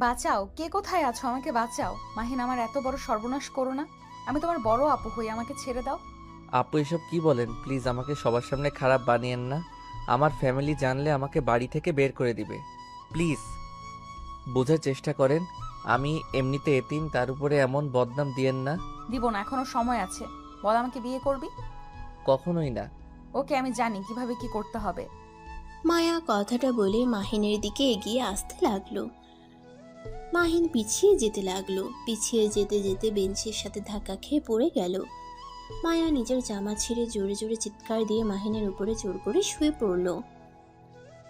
বাঁচাও, কে কোথায় আছো? আমাকে বাঁচাও। মাহিন, আমার এত বড় সর্বনাশ করো না। আমি তোমার বড় আপু হই, আমাকে ছেড়ে দাও। আপু এসব কি বলেন? প্লিজ আমাকে সবার সামনে খারাপ বানিয়েন না। আমার ফ্যামিলি জানলে আমাকে বাড়ি থেকে বের করে দিবে। প্লিজ বোঝার চেষ্টা করেন। আমি এমনিতে এতিম, তার উপরে এমন বদনাম দিয়েন না। দিব না, এখনো সময় আছে। বল, আমাকে বিয়ে করবি? কখনোই না। ওকে, আমি জানি কিভাবে কি করতে হবে। মায়া কথাটা বলে মাহিনের দিকে এগিয়ে আসতে লাগলো। মাহিন পিছিয়ে যেতে লাগলো। পিছিয়ে যেতে যেতে বেঞ্চের সাথে ধাক্কা খেয়ে পড়ে গেল। মায়া নিজের জামা ছিঁড়ে জোরে জোরে চিৎকার দিয়ে মাহিনের উপরে জোর করে শুয়ে পড়ল।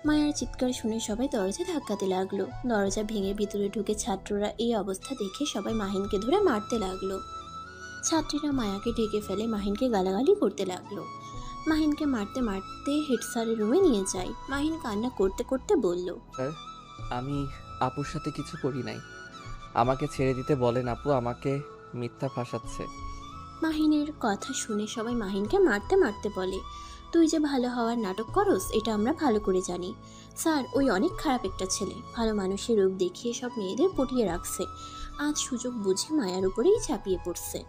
মায়ার চিৎকার শুনে সবাই দরজা ধাক্কাতে লাগলো। দরজা ভেঙে ভিতরে ঢুকে ছাত্ররা এই অবস্থা দেখে সবাই মাহিনকে ধরে মারতে লাগলো। ছাত্রীরা মায়াকে ঢেকে ফেলে মাহিনকে গালাগালি করতে লাগলো। মাহিনকে মারতে মারতে হেড স্যারের রুমে নিয়ে যায়। মাহিন কান্না করতে করতে বলল, স্যার, আমি আপুর সাথে কিছু করি নাই। আমাকে ছেড়ে দিতে বলেন। আপু আমাকে মিথ্যা ফাঁসাচ্ছে। মাহিনের কথা শুনে সবাই মাহিনকে মারতে মারতে বলে, তুই যে ভালো হওয়ার নাটক করস এটা আমরা ভালো করে জানি। স্যার, ওই অনেক খারাপ একটা ছেলে, ভালো মানুষের রূপ দেখিয়ে সব মেয়েদের পটিয়ে রাখছে। আজ সুযোগ বুঝে মায়ার উপরেই ঝাঁপিয়ে পড়ছে।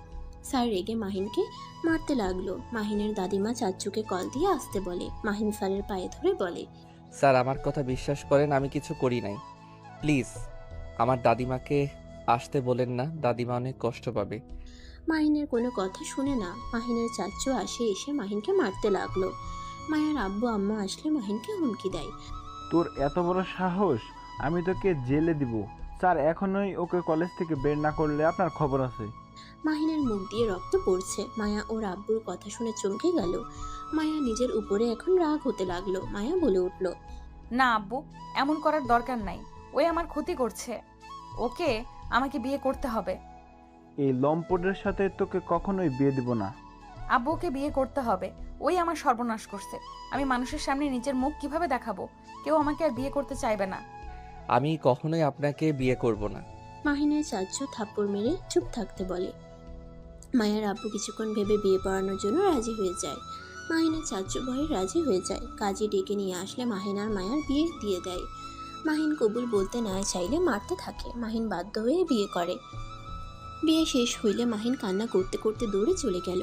স্যার রেগে মাহিনকে মারতে লাগলো। মাহিনের দাদিমা চাচ্চুকে কল দিয়ে আসতে বলে। মাহিন স্যারের পায়ে ধরে বলে, স্যার আমার কথা বিশ্বাস করেন, আমি কিছু করি নাই। প্লিজ আমার দাদিমাকে আসতে বলেন না, দাদিমা অনেক কষ্ট পাবে। মাহিনের কোনো কথা শুনে না। মাহিনের চাচ্চু আসে, এসে মাহিনকে মারতে লাগলো। মায়ের আব্বু আম্মা আসলে মাহিনকে হুমকি দেয়। তোর এত বড় সাহস! আমি তোকে জেলে দিব। স্যার এখনই ওকে কলেজ থেকে বের না করলে আপনার খবর আছে। মাহিনের মুখ দিয়ে রক্ত পড়ছে। মায়া ওর আব্বুর কথা শুনে চমকে গেল। মায়া নিজের উপরে এখন রাগ হতে লাগলো। মায়া বলে উঠল, না আব্বু, এমন করার দরকার নাই। ওই আমার ক্ষতি করছে। ওকে আমাকে বিয়ে করতে হবে। এই লম্পটের সাথে তোকে কখনোই বিয়ে দিব না। আব্বুকে বিয়ে করতে হবে। ওই আমার সর্বনাশ করছে। আমি মানুষের সামনে নিজের মুখ কিভাবে দেখাবো? কেউ আমাকে আর বিয়ে করতে চাইবে না। আমি কখনোই আপনাকে বিয়ে করব না। মাহিনের চাচ্চু থাপ্পড় মেরে চুপ থাকতে বলে। মায়ের আব্বু কিছুক্ষণ ভেবে বিয়ে পড়ানোর জন্য রাজি হয়ে যায়। মাহিনের চাচ্চু ভয়ে রাজি হয়ে যায়। কাজে ডেকে নিয়ে আসলে মাহিন আর মায়ার বিয়ে দিয়ে দেয়। মাহিন কবুল বলতে না চাইলে মারতে থাকে। মাহিন বাধ্য হয়ে বিয়ে করে। বিয়ে শেষ হইলে মাহিন কান্না করতে করতে দৌড়ে চলে গেল।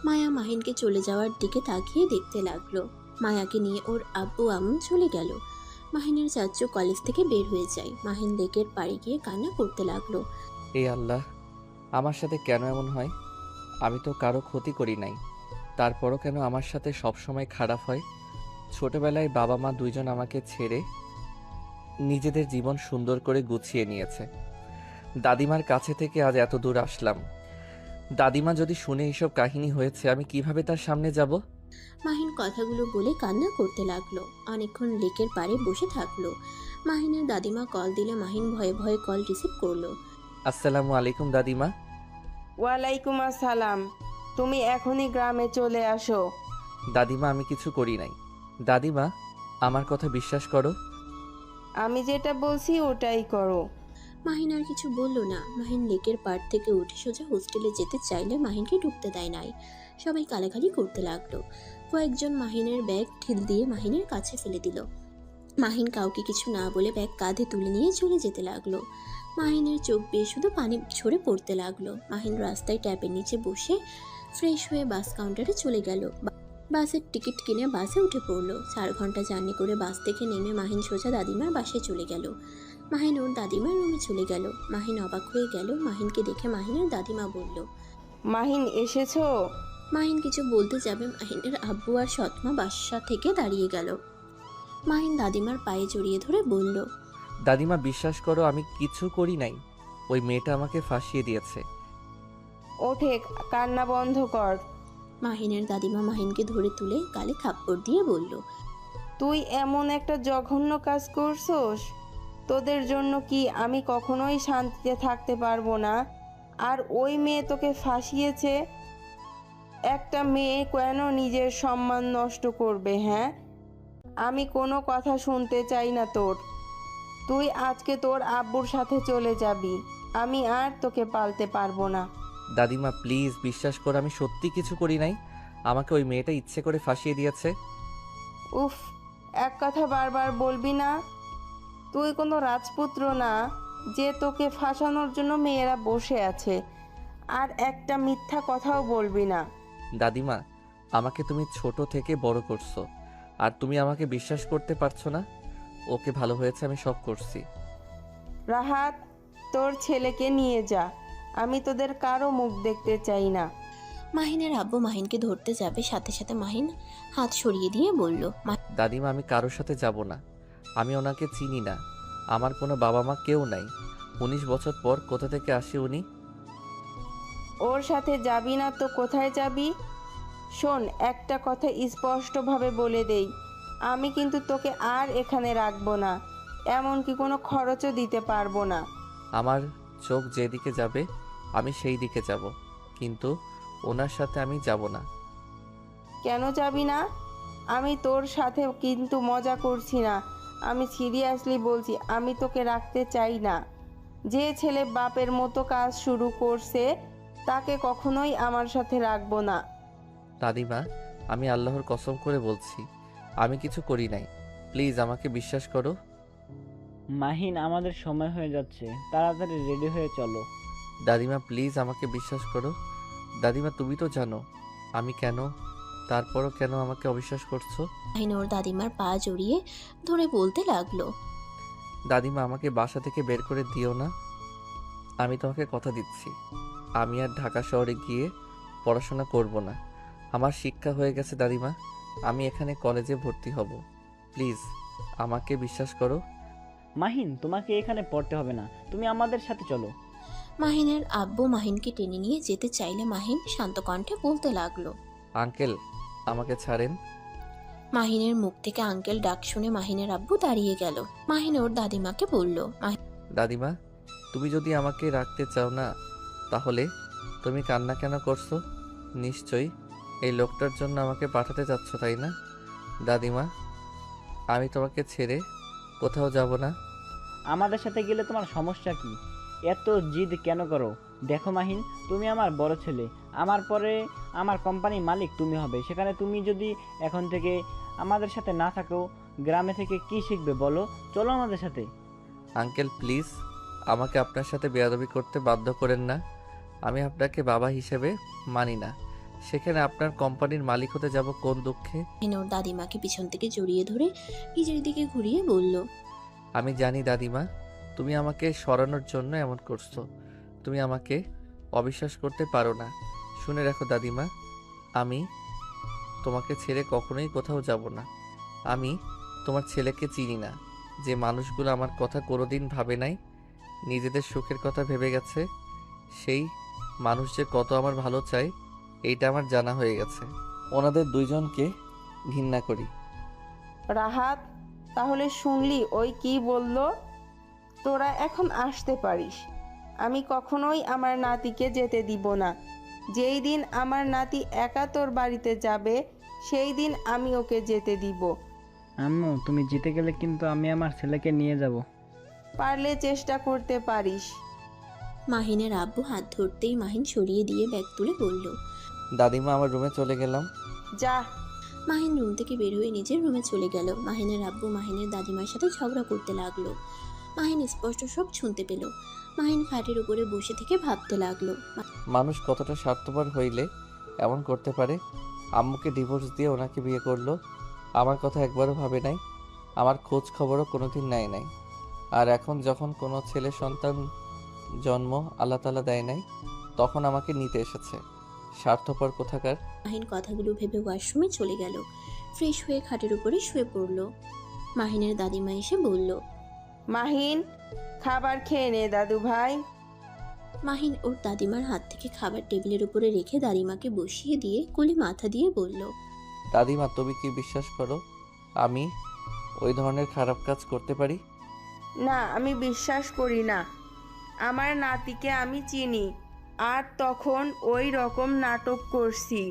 মায়া মাহিনকে চলে যাওয়ার দিকে তাকিয়ে দেখতে লাগলো। মায়াকে নিয়ে ওর আব্বু আম্মু চলে গেল। মাহিনের চাচ্চু কলেজ থেকে বের হয়ে যায়। মাহিন লেকের পাড়ে গিয়ে কান্না করতে লাগলো। এই আল্লাহ, আমার সাথে কেন এমন হয়? আমি তো কারো ক্ষতি করি নাই, তারপরও কেন আমার সাথে সব সময় খারাপ হয়? ছোটবেলায় বাবা মা দুইজন আমাকে ছেড়ে নিজেদের জীবন সুন্দর করে গুছিয়ে নিয়েছে। দাদিমার কাছে থেকে আজ এত দূর আসলাম। দাদিমা যদি শুনে এসব কাহিনী হয়েছে, আমি কিভাবে তার সামনে যাব? মাহিন কথাগুলো বলে কান্না করতে লাগলো। অনেকক্ষণ লেকের পাড়ে বসে থাকলো। মাহিনের দাদিমা কল দিলে মাহিন ভয়ে ভয়ে কল রিসিভ করলো। আসসালামু আলাইকুম দাদিমা। ওয়ালাইকুম আসসালাম। তুমি এখনই গ্রামে চলে আসো। দাদিমা আমি কিছু করি নাই। দাদিমা আমার কথা বিশ্বাস করো। আমি যেটা বলছি ওটাই করো। মাহিন আর কিছু বলল না। মাহিন লেকের পাড় থেকে উঠে সোজা হোস্টেলে যেতে চাইলে মাহিনকে ঢুকতে দেয় নাই। সবাই গালাগালি করতে লাগলো। কয়েকজন মাহিনের ব্যাগ ঢিল দিয়ে মাহিনের কাছে ফেলে দিল। মাহিন কাউকে কিছু না বলে ব্যাগ কাঁধে তুলে নিয়ে চলে যেতে লাগলো। মাহিনের চোখ বেয়ে শুধু পানি ঝরে পড়তে লাগলো। মাহিন রাস্তায় ট্যাপের নিচে বসে ফ্রেশ হয়ে বাস কাউন্টারে চলে গেল। বাসের টিকিট কিনে বাসে উঠে পড়লো। 4 ঘন্টা জার্নি করে বাস থেকে নেমে মাহিন সোজা দাদিমার বাসায় চলে গেল। মাহিন ওর দাদিমার রুমে চলে গেল। মাহিন অবাক হয়ে গেল। মাহিনকে দেখে মাহিনের দাদিমা বলল, মাহিন এসেছো? মাহিন কিছু বলতে যাবে মাহিনের আব্বু আর সৎমা বাসা থেকে দাঁড়িয়ে গেল। মাহিন দাদিমার পায়ে জড়িয়ে ধরে বলল, দাদিমা বিশ্বাস করো, আমি কিছু করি নাই। ওই মেয়েটা আমাকে ফাঁসিয়ে দিয়েছে। ওঠে, কান্না বন্ধ কর। মাহিনের দাদিমা মাহিনকে ধরে তুলে গালে থাপ্পড় দিয়ে বলল, তুই এমন একটা জঘন্য কাজ করছস? তোদের জন্য কি আমি কখনোই শান্তিতে থাকতে পারবো না? আর ওই মেয়ে তোকে ফাঁসিয়েছে। একটা মেয়ে কেন নিজের সম্মান নষ্ট করবে? হ্যাঁ, আমি কোনো কথা শুনতে চাই না তোর। তুই আজকে তোর আব্বুর সাথে চলে যাবি। আমি আর তোকে পালতে পারবো না। দাদিমা প্লিজ বিশ্বাস করো, আমি সত্যি কিছু করি নাই। আমাকে ওই মেয়েটা ইচ্ছে করে ফাঁসিয়ে দিয়েছে। উফ, এক কথা বারবার বলবি না। তুই কোনো রাজপুত্র না যে তোকে ফাঁসানোর জন্য মেয়েরা বসে আছে। আর একটা মিথ্যা কথাও বলবি না। দাদিমা, আমাকে তুমি ছোট থেকে বড় করছো, আর তুমি আমাকে বিশ্বাস করতে পারছো না? ওকে, ভালো হয়েছে, আমি সব করছি। রাহাত, তোর ছেলেকে নিয়ে যা। আমি তোদের কারো মুখ দেখতে চাই না। মাহিনের আব্বু মাহিনকে ধরতে যাবে, সাথে সাথে মাহিন হাত সরিয়ে দিয়ে বলল, দাদিমা, আমি কারোর সাথে যাব না। আমি ওনাকে চিনি না। আমার কোনো বাবা মা কেউ নাই। 19 বছর পর কোথা থেকে আসে উনি? ওর সাথে যাবি না তো কোথায় যাবি? শোন, একটা কথা স্পষ্টভাবে বলে দেই, আমি কিন্তু তোকে আর এখানে রাখবো না, এমনকি কোনো খরচও দিতে পারবো না। আমার চোখ যেদিকে যাবে আমি সেই দিকে যাব, কিন্তু ওনার সাথে আমি যাব না। কেন যাবি না? আমি তোর সাথে কিন্তু মজা করছি না, আমি সিরিয়াসলি বলছি, আমি তোকে রাখতে চাই না। যে ছেলে বাপের মতো কাজ শুরু করছে তাকে কখনোই আমার সাথে রাখবো না। দাদিমা, আমি আল্লাহর কসম করে বলছি, আমি কিছু করি নাই। প্লিজ আমাকে বিশ্বাস করো। মাহিন, আমাদের সময় হয়ে যাচ্ছে, তাড়াতাড়ি রেডি হয়ে চলো। দাদিমা, প্লিজ আমাকে বিশ্বাস করো। দাদিমা, তুমি তো জানো আমি কেন, তারপরও কেন আমাকে অবিশ্বাস করছো? মাহিন ওর দাদিমার পা জড়িয়ে ধরে বলতে লাগলো, দাদিমা, আমাকে বাসা থেকে বের করে দিও না। আমি তোমাকে কথা দিচ্ছি, আমি আর ঢাকা শহরে গিয়ে পড়াশোনা করব না। আমার শিক্ষা হয়ে গেছে দাদিমা, আমি এখানে কলেজে ভর্তি হব। প্লিজ আমাকে বিশ্বাস করো। মাহিন, তোমাকে এখানে পড়তে হবে না, তুমি আমাদের সাথে চলো। মাহিনের আব্বু মাহিনকে টেনে নিয়ে যেতে চাইলে মাহিন শান্ত কণ্ঠে বলতে লাগলো। আঙ্কেল, আমাকে ছাড়েন। মাহিনের মুখ থেকে আঙ্কেল ডাক শুনে মাহিনের আব্বু দাঁড়িয়ে গেল। মাহিন ওর দাদিমাকে বলল, দাদিমা, তুমি যদি আমাকে রাখতে চাও না, তাহলে তুমি কান্না কেন করছো? নিশ্চয়ই এই লোকটার জন্য আমাকে পাঠাতে চাচ্ছ, তাই না? দাদিমা, আমি তোমাকে ছেড়ে কোথাও যাব না। আমাদের সাথে গেলে তোমার সমস্যা কি? এত জিদ কেন করো? দেখো মাহিন, তুমি আমার বড় ছেলে, আমার পরে আমার কোম্পানির মালিক তুমি হবে। সেখানে তুমি যদি এখন থেকে আমাদের সাথে না থাকো, গ্রামে থেকে কি শিখবে বলো? চলো আমাদের সাথে। আঙ্কেল, প্লিজ আমাকে আপনার সাথে বেয়াদবি করতে বাধ্য করেন না। আমি আপনাকে বাবা হিসেবে মানি না, সেখানে আপনার কোম্পানির মালিক হতে যাব কোন দুঃখে? মাহিন ওর দাদিমাকে পিছন থেকে জড়িয়ে ধরে নিজের দিকে ঘুরিয়ে বলল, আমি জানি দাদিমা, তুমি আমাকে সরানোর জন্য এমন করছো। তুমি আমাকে অবিশ্বাস করতে পারো না। শুনে রাখো দাদিমা, আমি তোমাকে ছেড়ে কখনোই কোথাও যাব না। আমি তোমার ছেলেকে চিনি না। যে মানুষগুলো আমার কথা কোনোদিন ভাবে নাই, নিজেদের সুখের কথা ভেবে গেছে, সেই মানুষ যে কত আমার ভালো চায় এইটা আমার জানা হয়ে গেছে। ওনাদের দুইজনকে ঘৃণা করি। রাহাত, তাহলে শুনলি ওই কি বলল? তোরা এখন আসতে পারিস। আমি কখনোই আমার নাতিকে যেতে দিব না। যেই দিন আমার নাতি একা তোর বাড়িতে যাবে সেই দিন আমি ওকে যেতে দিব। আম্মু, তুমি জিতে গেলে কিন্তু আমি আমার ছেলেকে নিয়ে যাব। পারলে চেষ্টা করতে পারিস। মাহিনের আব্বু হাত ধরতেই মাহিন সরিয়ে দিয়ে ব্যাগ তুলে বলল, দাদিমা, আমার রুমে চলে গেলাম। যা। মাহিন রুম থেকে বের হয়ে নিজের রুমে চলে গেল। মাহিনের আব্বু মাহিনের দাদিমার সাথে ঝগড়া করতে লাগলো। মাহিন স্পষ্ট সব শুনতে পেল। মাহিন খাটের উপরে বসে থেকে ভাবতে লাগলো, মানুষ কতটা স্বার্থপর হইলে এমন করতে পারে। আম্মুকে ডিভোর্স দিয়ে ওনাকে বিয়ে করলো, আমার কথা একবারও ভাবে নাই, আমার খোঁজ খবরও কোনোদিন নেয় নাই। আর এখন যখন কোনো ছেলে সন্তান জন্ম আল্লাহ তাআলা দেয় নাই, তখন আমাকে নিতে এসেছে। স্বার্থপর কোথাকার। মাহিন কথাগুলো ভেবে ওয়াশরুমে চলে গেল। ফ্রেশ হয়ে খাটের উপরে শুয়ে পড়ল। মাহিনের দাদিমা এসে বলল, মাহিন, খাবার খেয়ে নে দাদু ভাই। মাহিন ওর দাদিমার হাত থেকে খাবার টেবিলের উপরে রেখে দাদিমাকে বসিয়ে দিয়ে কোলে মাথা দিয়ে বলল, দাদিমা, তুমি কি বিশ্বাস করো আমি ওই ধরনের খারাপ কাজ করতে পারি? না, আমি বিশ্বাস করি না। আমার নাতিকে আমি চিনি, আর তখন ওই রকম নাটক করছি,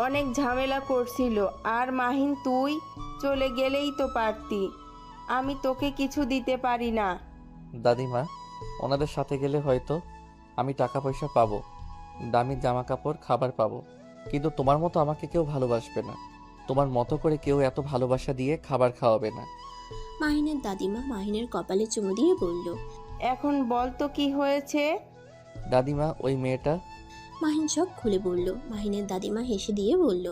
অনেক ঝামেলা করছিল। আর মাহিন, তুই চলে গেলেই তো পারতি। আমি তোকে কিছু দিতে পারি না। দাদিমা, ওনাদের সাথে গেলে হয়তো আমি টাকা পয়সা পাবো, দামি জামা কাপড়, খাবার পাবো, কিন্তু তোমার মতো আমাকে কেউ ভালোবাসবে না। তোমার মতো করে কেউ এত ভালোবাসা দিয়ে খাবার খাওয়াবে না। মাহিনের দাদিমা মাহিনের কপালে চুমু দিয়ে বলল। এখন বল তো কি হয়েছে? দাদিমা ওই মেয়েটা। মাহিন সব খুলে বলল। মাহিনের দাদিমা হেসে দিয়ে বলল।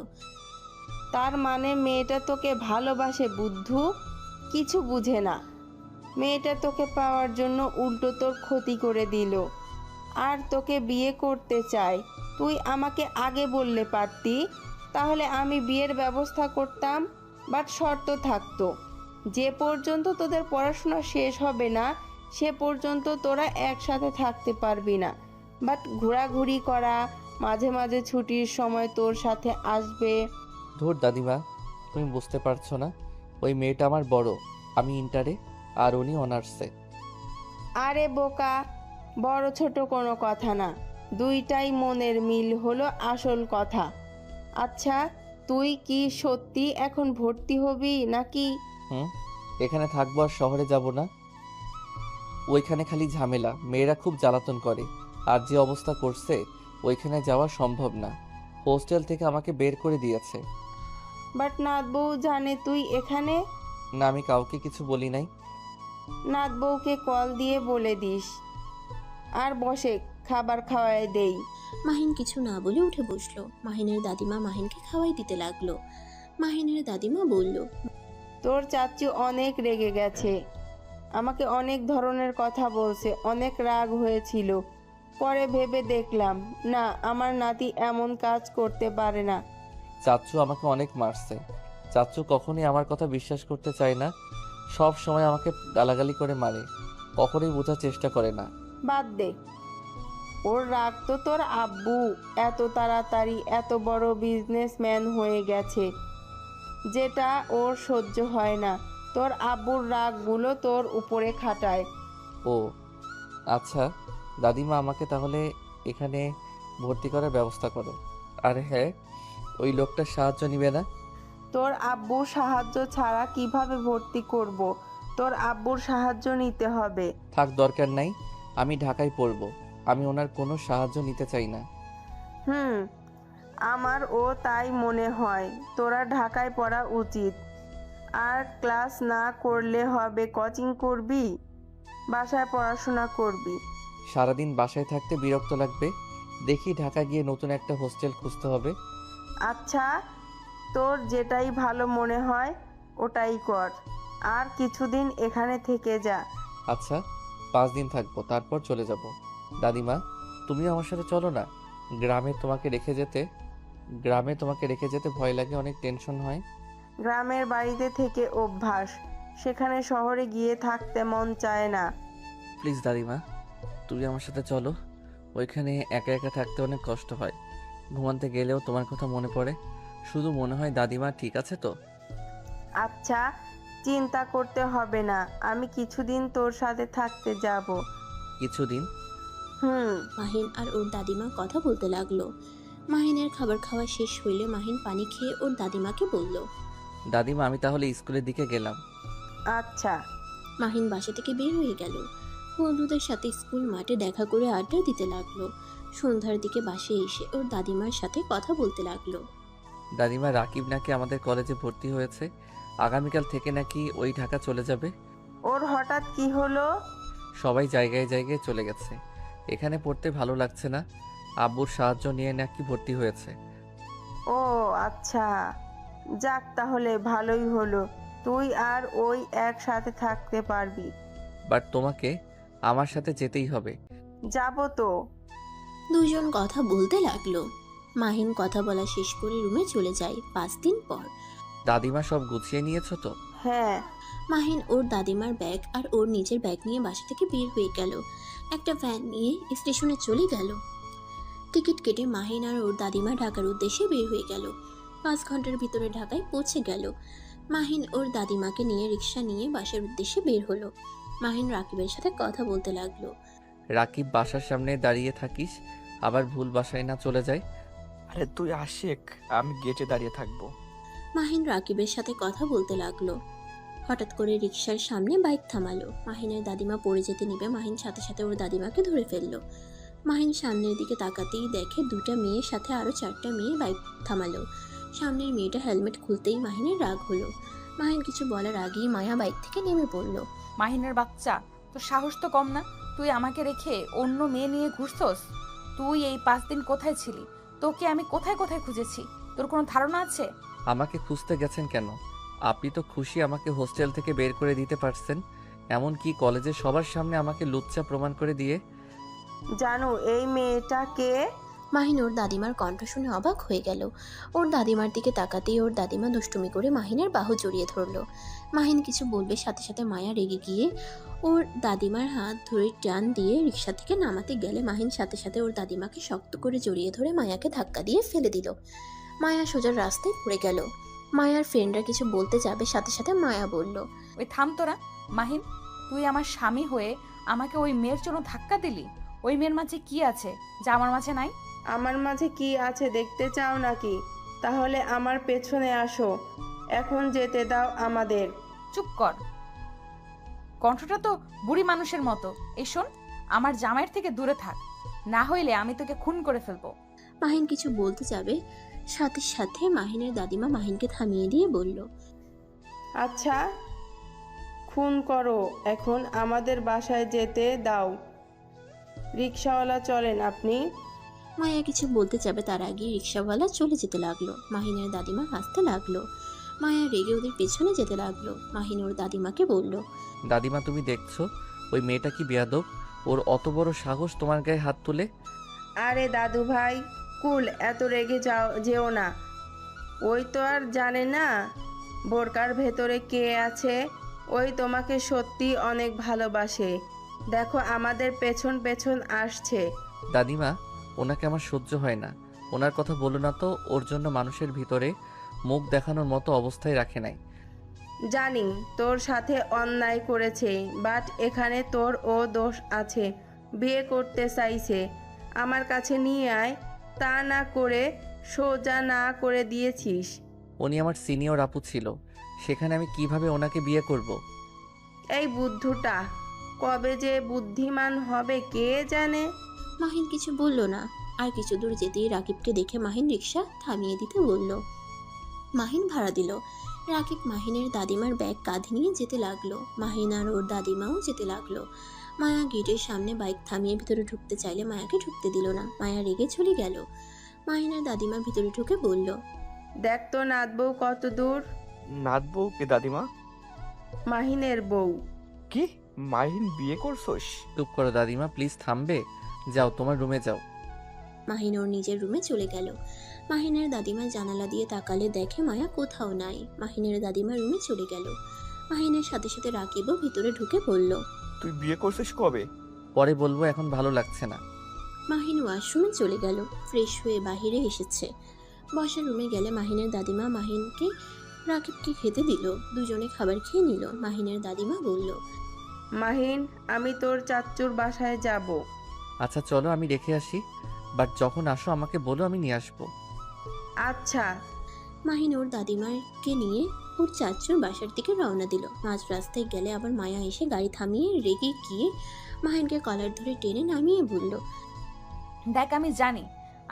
তার মানে মেয়েটা তোকে ভালোবাসে বুদ্ধু? কিছু বুঝে না। মেয়েটা তোকে পাওয়ার জন্য উল্টো তোর ক্ষতি করে দিল আর তোকে বিয়ে করতে চায়। তুই আমাকে আগে বললে পারতি, তাহলে আমি বিয়ের ব্যবস্থা করতাম। বাট শর্ত থাকতো, যে পর্যন্ত তোদের পড়াশোনা শেষ হবে না সে পর্যন্ত তোরা একসাথে থাকতে পারবি না। বাট ঘোরাঘুরি করা, মাঝে মাঝে ছুটির সময় তোর সাথে আসবে। ধুর দাদিমা, তুমি বুঝতে পারছো না, ওই মেয়েটা আমার বড়, আমি ইন্টারে আর উনি অনার্সে। আরে বোকা, বড় ছোট কোনো কথা না, দুইটাই মনের মিল হলো আসল কথা। আচ্ছা, তুই কি সত্যি এখন ভর্তি হবি নাকি? এখানে থাকবো আর শহরে যাব না। ওইখানে খালি ঝামেলা, মেয়েরা খুব জ্বালাতন করে, আর যে অবস্থা করছে ওইখানে যাওয়া সম্ভব না। হোস্টেল থেকে আমাকে বের করে দিয়েছে। বাট নাথ বউ জানে তুই এখানে? না, আমি কাউকে কিছু বলি নাই। নাথ বউকে কল দিয়ে বলে দিস। আর বসে, খাবার খাওয়ায় দেই। মাহিন কিছু না বলে উঠে বসলো। মাহিনের দাদিমা মাহিনকে খাওয়াই দিতে লাগলো। মাহিনের দাদিমা বলল। তোর চাচু অনেক রেগে গেছে, আমাকে অনেক ধরনের কথা বলছে, অনেক রাগ হয়েছিল। পরে ভেবে দেখলাম না, আমার নাতি এমন কাজ করতে পারে না। চাচ্চু আমাকে অনেক মারছে। চাচ্চু কখনোই আমার কথা বিশ্বাস করতে চায় না, সব সময় আমাকে গালাগালি করে মারে, কখনোই বোঝার চেষ্টা করে না। বাদ দে, ওর রাগ তো তোর আব্বু এত তাড়াতাড়ি এত বড় বিজনেসম্যান হয়ে গেছে, যেটা ওর সহ্য হয় না। তোর আব্বুর রাগগুলো তোর উপরে খাটায়। ও আচ্ছা, দাদিমা আমাকে তাহলে এখানে ভর্তি করার ব্যবস্থা করো। আর হ্যাঁ, ওই লোকটার সাহায্য নিবে না? তোর আব্বুর সাহায্য ছাড়া কিভাবে ভর্তি করব? তোর আব্বুর সাহায্য নিতে হবে। থাক, দরকার নাই, আমি ঢাকায় পড়বো, আমি ওনার কোনো সাহায্য নিতে চাই না। আমারও তাই মনে হয়, তোরা ঢাকায় পড়া উচিত। আর ক্লাস না করলে হবে, কোচিং করবি, বাসায় পড়াশোনা করবি। সারাদিন বাসায় থাকতে বিরক্ত লাগবে, দেখি ঢাকা গিয়ে নতুন একটা হোস্টেল খুঁজতে হবে। আচ্ছা, তোর যেটাই ভালো মনে হয় ওটাই কর, আর কিছুদিন এখানে থেকে যা। আচ্ছা, 5 দিন থাকবো, তারপর চলে যাব। দাদিমা, তুমিও আমার সাথে চলো না। গ্রামে তোমাকে রেখে যেতে ভয় লাগে, অনেক টেনশন হয়। গ্রামের বাড়িতে থেকে অভ্যাস, সেখানে শহরে গিয়ে থাকতে মন চায় না। প্লিজ দাদিমা, তুমি আমার সাথে চলো। ওইখানে একা একা থাকতে অনেক কষ্ট হয়, ঘুমাতে গেলেও তোমার কথা মনে পড়ে, শুধু মনে হয় দাদিমা ঠিক আছে তো। আচ্ছা, চিন্তা করতে হবে না, আমি কিছুদিন তোর সাথে থাকতে যাব। কিছুদিন? মাহিন আর ওর দাদিমা কথা বলতে লাগলো। মাহিনের খাবার খাওয়া শেষ হইলে মাহিন পানি খেয়ে ওর দাদিমাকে বলল। দাদিমা, আমি তাহলে স্কুলের দিকে গেলাম। আচ্ছা। মাহিন বাসা থেকে বের হয়ে গেল। বন্ধুদের সাথে স্কুল মাঠে দেখা করে আড্ডা দিতে লাগলো। সন্ধ্যার দিকে বাসে এসে ওর দাদিমার সাথে কথা বলতে লাগলো। দাদিমা, রাকিব নাকি আমাদের কলেজে ভর্তি হয়েছে, আগামীকাল থেকে নাকি ওই ঢাকা চলে যাবে। ওর হঠাৎ কি হলো? সবাই জায়গায় জায়গায় চলে গেছে, এখানে পড়তে ভালো লাগছে না, আব্বুর সাহায্য নিয়ে নাকি ভর্তি হয়েছে। ও আচ্ছা, যাক তাহলে ভালোই হলো, তুই আর ওই একসাথে থাকতে পারবি। বাট তোমাকে আমার সাথে যেতেই হবে। যাব তো। দুজন কথা বলতে লাগলো। মাহিন কথা বলা শেষ করে রুমে চলে যায়। 5 দিন পর। দাদিমা, সব গুছিয়ে নিয়েছো তো? হ্যাঁ। মাহিন ওর দাদিমার ব্যাগ আর ওর নিজের ব্যাগ নিয়ে বাসা থেকে বের হয়ে গেল। একটা ভ্যান নিয়ে স্টেশনে চলে গেল। টিকিট কেটে মাহিন আর ওর দাদিমা ঢাকার উদ্দেশ্যে বের হয়ে গেল। 5 ঘন্টার ভিতরে ঢাকায় পৌঁছে গেল। মাহিন ওর দাদিমাকে নিয়ে রিক্সা নিয়ে বাসার উদ্দেশ্যে বের হলো। মাহিন রাকিবের সাথে কথা বলতে লাগলো। রাকিব, বাসার সামনে দাঁড়িয়ে থাকিস, আবার ভুল বাসায় না চলে যায়। আরে তুই আশিক, আমি গেটে দাঁড়িয়ে থাকবো। মাহিন রাকিবের সাথে কথা বলতে লাগলো। হঠাৎ করে রিক্সার সামনে বাইক থামালো। মাহিনের দাদিমা পড়ে যেতে নিবে, মাহিন সাথে সাথে ওর দাদিমাকে ধরে ফেললো। মাহিন সামনের দিকে তাকাতেই দেখে 2টা মেয়ের সাথে আরো 4টা মেয়ে বাইক থামালো। সামনের মেয়েটা হেলমেট খুলতেই মাহিনের রাগ হলো। মাহিন কিছু বলার আগেই মায়া বাইক থেকে নেমে পড়ল। মাহিনের বাচ্চা, তোর সাহস তো কম না। তুই আমাকে রেখে অন্য মেয়ে নিয়ে ঘুরছস। তুই এই 5 দিন কোথায় ছিলি? তোকে আমি কোথায় কোথায় খুঁজেছি, তোর কোনো ধারণা আছে? আমাকে খুঁজতে গেছেন কেন? আপনি তো খুশি আমাকে হোস্টেল থেকে বের করে দিতে পারছেন, এমনকি কলেজে সবার সামনে আমাকে লুচ্চা প্রমাণ করে দিয়ে। জানো এই মেয়েটা কে? মাহিন ওর দাদিমার কণ্ঠ শুনে অবাক হয়ে গেল। ওর দাদিমার দিকে তাকাতেই ওর দাদিমা দুষ্টুমি করে মাহিনের বাহু জড়িয়ে ধরল। মাহিন কিছু বলবে, সাথে সাথে মায়া রেগে গিয়ে ওর দাদিমার হাত ধরে টান দিয়ে রিক্সা থেকে নামাতে গেলে মাহিন সাথে সাথে ওর দাদিমাকে শক্ত করে জড়িয়ে ধরে মায়াকে ধাক্কা দিয়ে ফেলে দিল। মায়া সোজা রাস্তায় পড়ে গেল। মায়ার ফ্রেন্ডরা কিছু বলতে যাবে, সাথে সাথে মায়া বলল, ওই থাম তোরা। মাহিন, তুই আমার স্বামী হয়ে আমাকে ওই মেয়ের জন্য ধাক্কা দিলি। ওই মেয়ের মাঝে কি আছে যা আমার মাঝে নাই? আমার মাঝে কি আছে দেখতে চাও নাকি? তাহলে আমার পেছনে আসো, এখন যেতে দাও আমাদের। চুপ কর, কণ্ঠটা তো বুড়ি মানুষের মতো। এই শোন, আমার জামাইয়ের থেকে দূরে থাক, না হইলে আমি তোকে খুন করে ফেলবো। মাহিন কিছু বলতে যাবে, সাথে সাথে মাহিনের দাদিমা মাহিনকে থামিয়ে দিয়ে বলল, আচ্ছা খুন করো, এখন আমাদের বাসায় যেতে দাও। রিক্সাওয়ালা চলেন আপনি। মায়া কিছু বলতে যাবে, তার আগে রিক্সাওয়ালা চলে যেতে লাগলো। মাহিনের দাদিমা হাসতে লাগলো। মায়া রেগে ওদের পেছনে যেতে লাগলো। মাহিন ওর দাদিমাকে বলল, দাদিমা, তুমি দেখছো ওই মেয়েটা কি বেয়াদব? ওর অত বড় সাহস তোমার গায়ে হাত তুলে। আরে দাদু ভাই, কুল, এত রেগে যেও না। ওই তো আর জানে না বোরকার ভেতরে কে আছে। ওই তোমাকে সত্যি অনেক ভালোবাসে। দেখো আমাদের পেছন পেছন আসছে। দাদিমা, ওনাকে আমার সহ্য হয় না। ওনার কথা বলো না তো, ওর জন্য মানুষের ভিতরে মুখ দেখানোর মতো অবস্থায় রাখে নাই। জানি তোর সাথে অন্যায় করেছে, বাট এখানে তোর ও দোষ আছে। বিয়ে করতে চাইছে, আমার কাছে নিয়ে আয়, তা না করে সোজা না করে দিয়েছিস। উনি আমার সিনিয়র আপু ছিল, সেখানে আমি কিভাবে ওনাকে বিয়ে করব? এই বুদ্ধুটা কবে যে বুদ্ধিমান হবে কে জানে। মাহিন কিছু বলল না। আর কিছু দূর যেতেই রাকিবকে দেখে মাহিন রিক্সা থামিয়ে দিতে বলল। মাহিন ভাড়া দিল। রাকিব মাহিনের দাদিমার ব্যাগ কাঁধে নিয়ে যেতে লাগলো। মাহিন আর ওর দাদিমাও যেতে লাগলো। মায়া গেটের সামনে বাইক থামিয়ে ভিতরে ঢুকতে চাইলে মায়াকে ঢুকতে দিল না। মায়া রেগে চলে গেল। মাহিনের দাদিমা ভিতরে ঢুকে বলল, দেখ তো নাত বউ কত দূর। নাত বউ কে দাদিমা? মাহিনের বউ। কি, মাহিন বিয়ে করছোস? চুপ করো দাদিমা, প্লিজ থামবে? যাও তোমার রুমে যাও। মাহিন ওর নিজের রুমে চলে গেল। মাহিনের দাদিমা জানালা দিয়ে তাকালে দেখে মায়া কোথাও নাই। মাহিনের দাদিমা রুমে চলে গেল। মাহিনের সাথে সাথে রাকিবও ভিতরে ঢুকে পড়ল। তুই বিয়ে করছিস কবে? পরে বলবো, এখন ভালো লাগছে না। মাহিন ওয়াশরুমে চলে গেল। ফ্রেশ হয়ে বাহিরে এসেছে। বসার রুমে গেলে মাহিনের দাদিমা মাহিনকে রাকিবকে খেতে দিল। দুজনে খাবার খেয়ে নিল। মাহিনের দাদিমা বলল, মাহিন, আমি তোর চাচ্চুর বাসায় যাব। আচ্ছা চলো, আমি রেখে আসি, বাট যখন আসো আমাকে বলো, আমি নিয়ে আসবো। আচ্ছা। মাহিন ওর দাদিমাকে নিয়ে ওর চাচুর বাসার দিকে রওনা দিল। মাঝ রাস্তায় গেলে আবার মায়া এসে গাড়ি থামিয়ে রেগে গিয়ে মাহিনকে কলার ধরে টেনে নামিয়ে বলল, দেখ, আমি জানি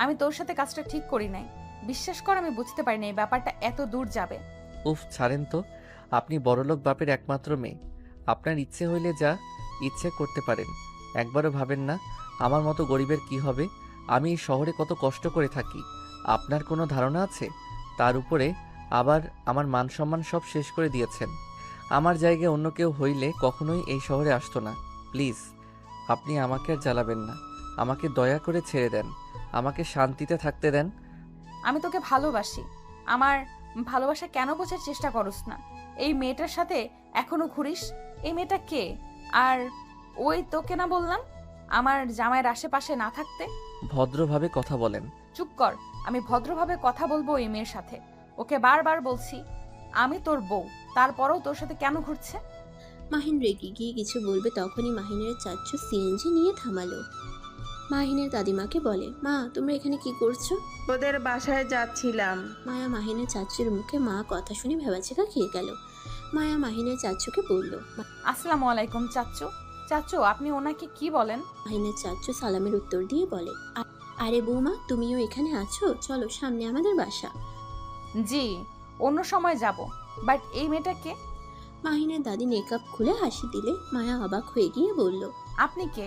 আমি তোর সাথে কাজটা ঠিক করি নাই। বিশ্বাস কর, আমি বুঝতে পারিনি এই ব্যাপারটা এত দূর যাবে। উফ, ছাড়েন তো। আপনি বড়লোক বাপের একমাত্র মেয়ে। আপনার ইচ্ছে হইলে যা ইচ্ছে করতে পারেন। একবারও ভাবেন না আমার মতো গরিবের কি হবে? আমি এই শহরে কত কষ্ট করে থাকি, আপনার কোনো ধারণা আছে? তার উপরে আবার আমার মান সম্মান সব শেষ করে দিয়েছেন। আমার জায়গায় অন্য কেউ হইলে কখনোই এই শহরে আসতো না। প্লিজ, আপনি আমাকে আর জ্বালাবেন না। আমাকে দয়া করে ছেড়ে দেন, আমাকে শান্তিতে থাকতে দেন। আমি তোকে ভালোবাসি। আমার ভালোবাসা কেন বোঝার চেষ্টা করস না? এই মেয়েটার সাথে এখনো ঘুরিস? এই মেয়েটা কে? আর ওই তোকে না বললাম আমার জামাইয়ের আশেপাশে না থাকতে? ভদ্রভাবে কথা বলেন। চুপ কর, আমি ভদ্রভাবে কথা বলবো এই মেয়ের সাথে। ওকে বারবার বলছি আমি তোর বউ, তারপরও তোর সাথে কেন ঘুরছে? মাহিন রেগে গিয়ে কিছু বলবে, তখনই মাহিনের চাচু সিএনজি নিয়ে থামালো। মাহিনের দাদিমাকে বলে, মা তোমরা এখানে কি করছো? ওদের বাসায় যাচ্ছিলাম। মায়া মাহিনের চাচুর মুখে মা কথা শুনে ভেবাচেকা খেয়ে গেল। মায়া মাহিনের চাচুকে বলল, আসসালামু আলাইকুম চাচ্চু। চাচ্চু, আপনি ওনাকে কি বলেন? মাহিনের চাচু সালামের উত্তর দিয়ে বলে, আরে বৌমা তুমিও এখানে আছো, চলো সামনে আমাদের বাসা। জি, অন্য সময় যাব। বাট এই মেয়েটা কে? মাহিনের দাদি মেকআপ খুলে হাসি দিলে মায়া অবাক হয়ে গিয়ে বলল, আপনি কে?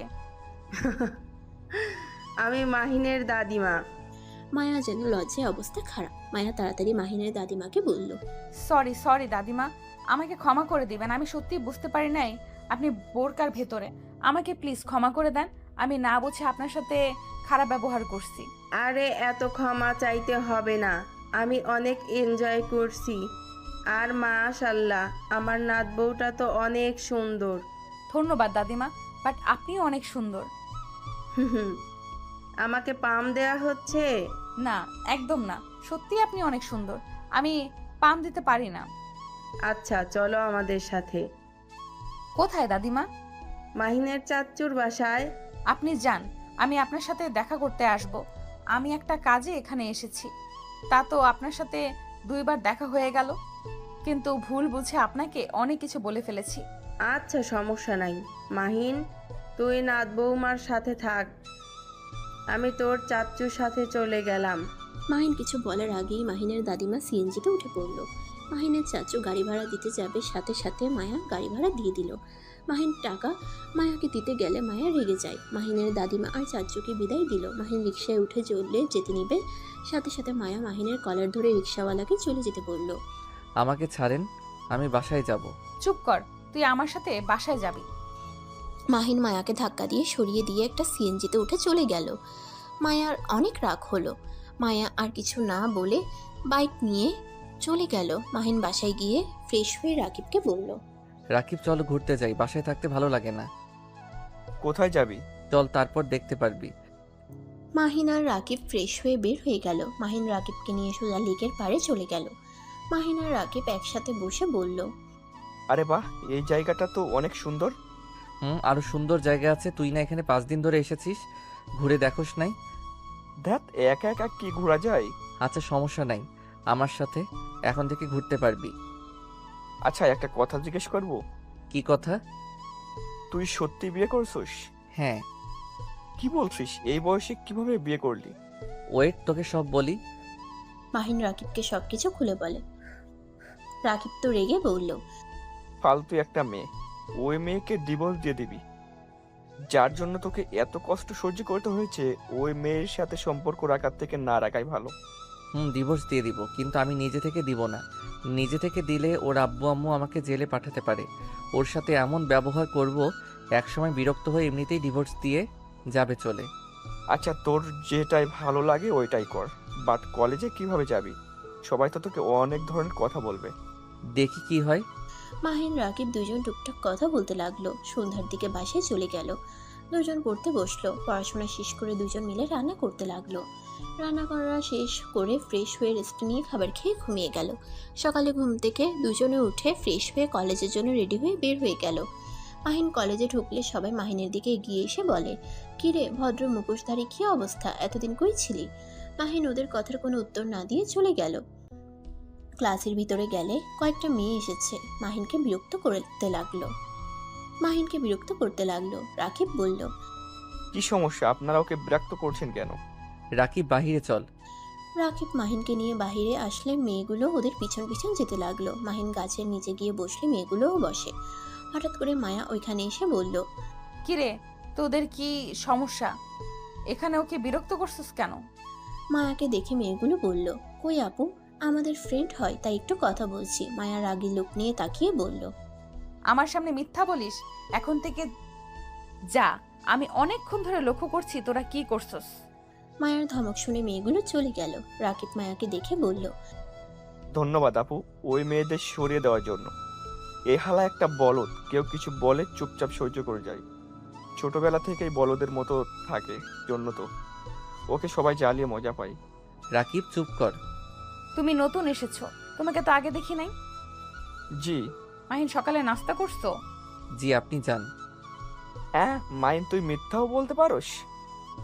আমি মাহিনের দাদিমা। মায়া যেন লজ্জায় অবস্থা খারাপ। মায়া তাড়াতাড়ি মাহিনের দাদিমাকে বলল, সরি সরি দাদিমা, আমাকে ক্ষমা করে দিবেন। আমি সত্যি বুঝতে পারি নাই আপনি বোরকার ভেতরে। আমাকে প্লিজ ক্ষমা করে দেন। আমি না বুঝে আপনার সাথে খারাপ ব্যবহার করছি। আরে এত ক্ষমা চাইতে হবে না, আমি অনেক এনজয় করছি। আর মাশাল্লাহ, আমার নাত বউটা তো অনেক সুন্দর। ধন্যবাদ দাদিমা, বাট আপনিও অনেক সুন্দর। হুম, আমাকে পাম দেয়া হচ্ছে? না, একদম না, সত্যি আপনি অনেক সুন্দর। আমি পাম দিতে পারি না। আচ্ছা চলো আমাদের সাথে। কোথায় দাদিমা? মাহিনের চাচ্চুর বাসায়। আপনি যান, আমি আপনার সাথে দেখা করতে আসব। আমি একটা কাজে এখানে এসেছি। তা তো আপনার সাথে 2 বার দেখা হয়ে গেল, কিন্তু ভুল বুঝে আপনাকে অনেক কিছু বলে ফেলেছি। আচ্ছা সমস্যা নাই মাহিন, তুই নাত বৌমার সাথে থাক, আমি তোর চাচ্চুর সাথে চলে গেলাম। মাহিন কিছু বলার আগেই মাহিনের দাদিমা সিএনজিতে উঠে পড়ল। মাহিনের চাচু গাড়ি ভাড়া দিতে যাবে, সাথে সাথে মায়া গাড়ি ভাড়া দিয়ে দিল। মাহিন টাকা মায়াকে দিতে গেলে মায়া রেগে যায়। মাহিনের দাদিমা আর চাচুকে বিদায় দিল। মাহিন রিকশায় উঠে চললে যেতে নিবে, সাথে সাথে মায়া মাহিনের কলার ধরে রিকশাওয়ালাকে চলে যেতে বলল। আমাকে ছাড়েন, আমি বাসায় যাব। চুপ কর, তুই আমার সাথে বাসায় যাবি। মাহিন মায়াকে ধাক্কা দিয়ে সরিয়ে দিয়ে একটা সিএনজিতে উঠে চলে গেল। মায়ার অনেক রাগ হলো। মায়া আর কিছু না বলে বাইক নিয়ে চলে গেল। মাহিন বাসায় গিয়ে ফ্রেশ হয়ে রাকিবকে বলল, রাকিব চলো ঘুরতে যাই, বাসায় থাকতে ভালো লাগে না। কোথায় যাবি? চল, তারপর দেখতে পারবি। মাহিন আর রাকিব ফ্রেশ হয়ে বের হয়ে গেল। মাহিন রাকিবকে নিয়ে সোজা লেকের পাড়ে চলে গেল। মাহিন আর রাকিব একসাথে বসে বলল, আরে বাহ, এই জায়গাটা তো অনেক সুন্দর। আরো সুন্দর জায়গা আছে, তুই না এখানে 5 দিন ধরে এসেছিস, ঘুরে দেখোস নাই? ধ্যাত, একা একা কি ঘোরা যায়? আচ্ছা সমস্যা নাই, আমার সাথে এখন থেকে ঘুরতে পারবি। আচ্ছা, একটা কথা জিজ্ঞেস করব? কি কথা? তুই সত্যি বিয়ে করছিস? হ্যাঁ। কি বলছিস? এই বয়সে কিভাবে বিয়ে করলি? ওয়েট, তোকে সব বলি। মাহিন রাকিবকে সবকিছু খুলে বলে। রাকিব তো রেগে বলল, ফালতু একটা মেয়ে, ওই মেয়েকে ডিভোর্স দিয়ে দিবি। যার জন্য তোকে এত কষ্ট সহ্য করতে হয়েছে, ওই মেয়ের সাথে সম্পর্ক রাখার থেকে না রাখাই ভালো। ডিভোর্স দিয়ে দিব, কিন্তু আমি নিজে থেকে দিব না। নিজে থেকে দিলে ওর আব্বু আম্মু আমাকে জেলে পাঠাতে পারে। ওর সাথে এমন ব্যবহার করব, একসময় বিরক্ত হয়ে এমনিতেই ডিভোর্স দিয়ে যাবে চলে। আচ্ছা, তোর যেটাই ভালো লাগে ওইটাই কর, বাট কলেজে কিভাবে যাবি? সবাই তো তোকে অনেক ধরনের কথা বলবে। দেখি কি হয়। মাহিন রাকিব দুজন টুকটাক কথা বলতে লাগলো। সন্ধ্যার দিকে বাসায় চলে গেল। দুজন পড়তে বসলো। পড়াশোনা শেষ করে দুজন মিলে রান্না করতে লাগলো। রান্না করা শেষ করে ফ্রেশ হয়ে রেস্ট নিয়ে খাবার খেয়ে ঘুমিয়ে গেল। সকালে ঘুম থেকে দুজনে উঠে ফ্রেশ হয়ে কলেজের জন্য রেডি হয়ে বের হয়ে গেল। মাহিন কলেজে ঢুকলে সবাই মাহিনের দিকে এগিয়ে এসে বলে, কিরে ভদ্র মুখোশধারী, কি অবস্থা, এতদিন কই ছিলি? মাহিন ওদের কথার কোনো উত্তর না দিয়ে চলে গেল। ক্লাসের ভিতরে গেলে কয়েকটা মেয়ে এসেছে। মাহিনকে বিরক্ত করতে লাগলো। রাকিব বলল, কি সমস্যা? আপনারা ওকে বিরক্ত করছেন কেন? রাকিব বাহিরে চল। রাকিব মাহিনকে নিয়ে বাহিরে আসলে মেয়েগুলো ওদের পিছন পিছন যেতে লাগলো। মাহিন গাছের নিচে গিয়ে বসলে মেয়েগুলোও বসে। হঠাৎ করে মায়া ওইখানে এসে বলল, কিরে, তোদের কি সমস্যা? এখানে ওকে বিরক্ত করছিস কেন? মায়াকে দেখে মেয়েগুলো বলল, কই আপু, আমাদের ফ্রেন্ড হয়, তাই একটু কথা বলছি। মায়া রাগী লোক নিয়ে তাকিয়ে বলল, আমার সামনে মিথ্যা বলিস? এখন থেকে যা, আমি অনেকক্ষণ ধরে লক্ষ্য করছি তোরা কি করছস। মায়ার ধমক শুনে মেয়েগুলো চলে গেল। রাকিব মায়াকে দেখে বলল, ধন্যবাদ আপু, ওই মেয়েদের সরিয়ে দেওয়ার জন্য। এ হালা একটা বলদ, কেউ কিছু বলে চুপচাপ সহ্য করে যায়। ছোটবেলা থেকেই বলদের মতো থাকে, জন্য তো ওকে সবাই জ্বালিয়ে মজা পায়। রাকিব চুপ কর। তুমি নতুন এসেছো, তোমাকে তো আগে দেখি নাই। জি। মাহিন, সকালে নাস্তা করছো? জি, আপনি যান। হ্যাঁ মাইন, তুই মিথ্যাও বলতে পারোস?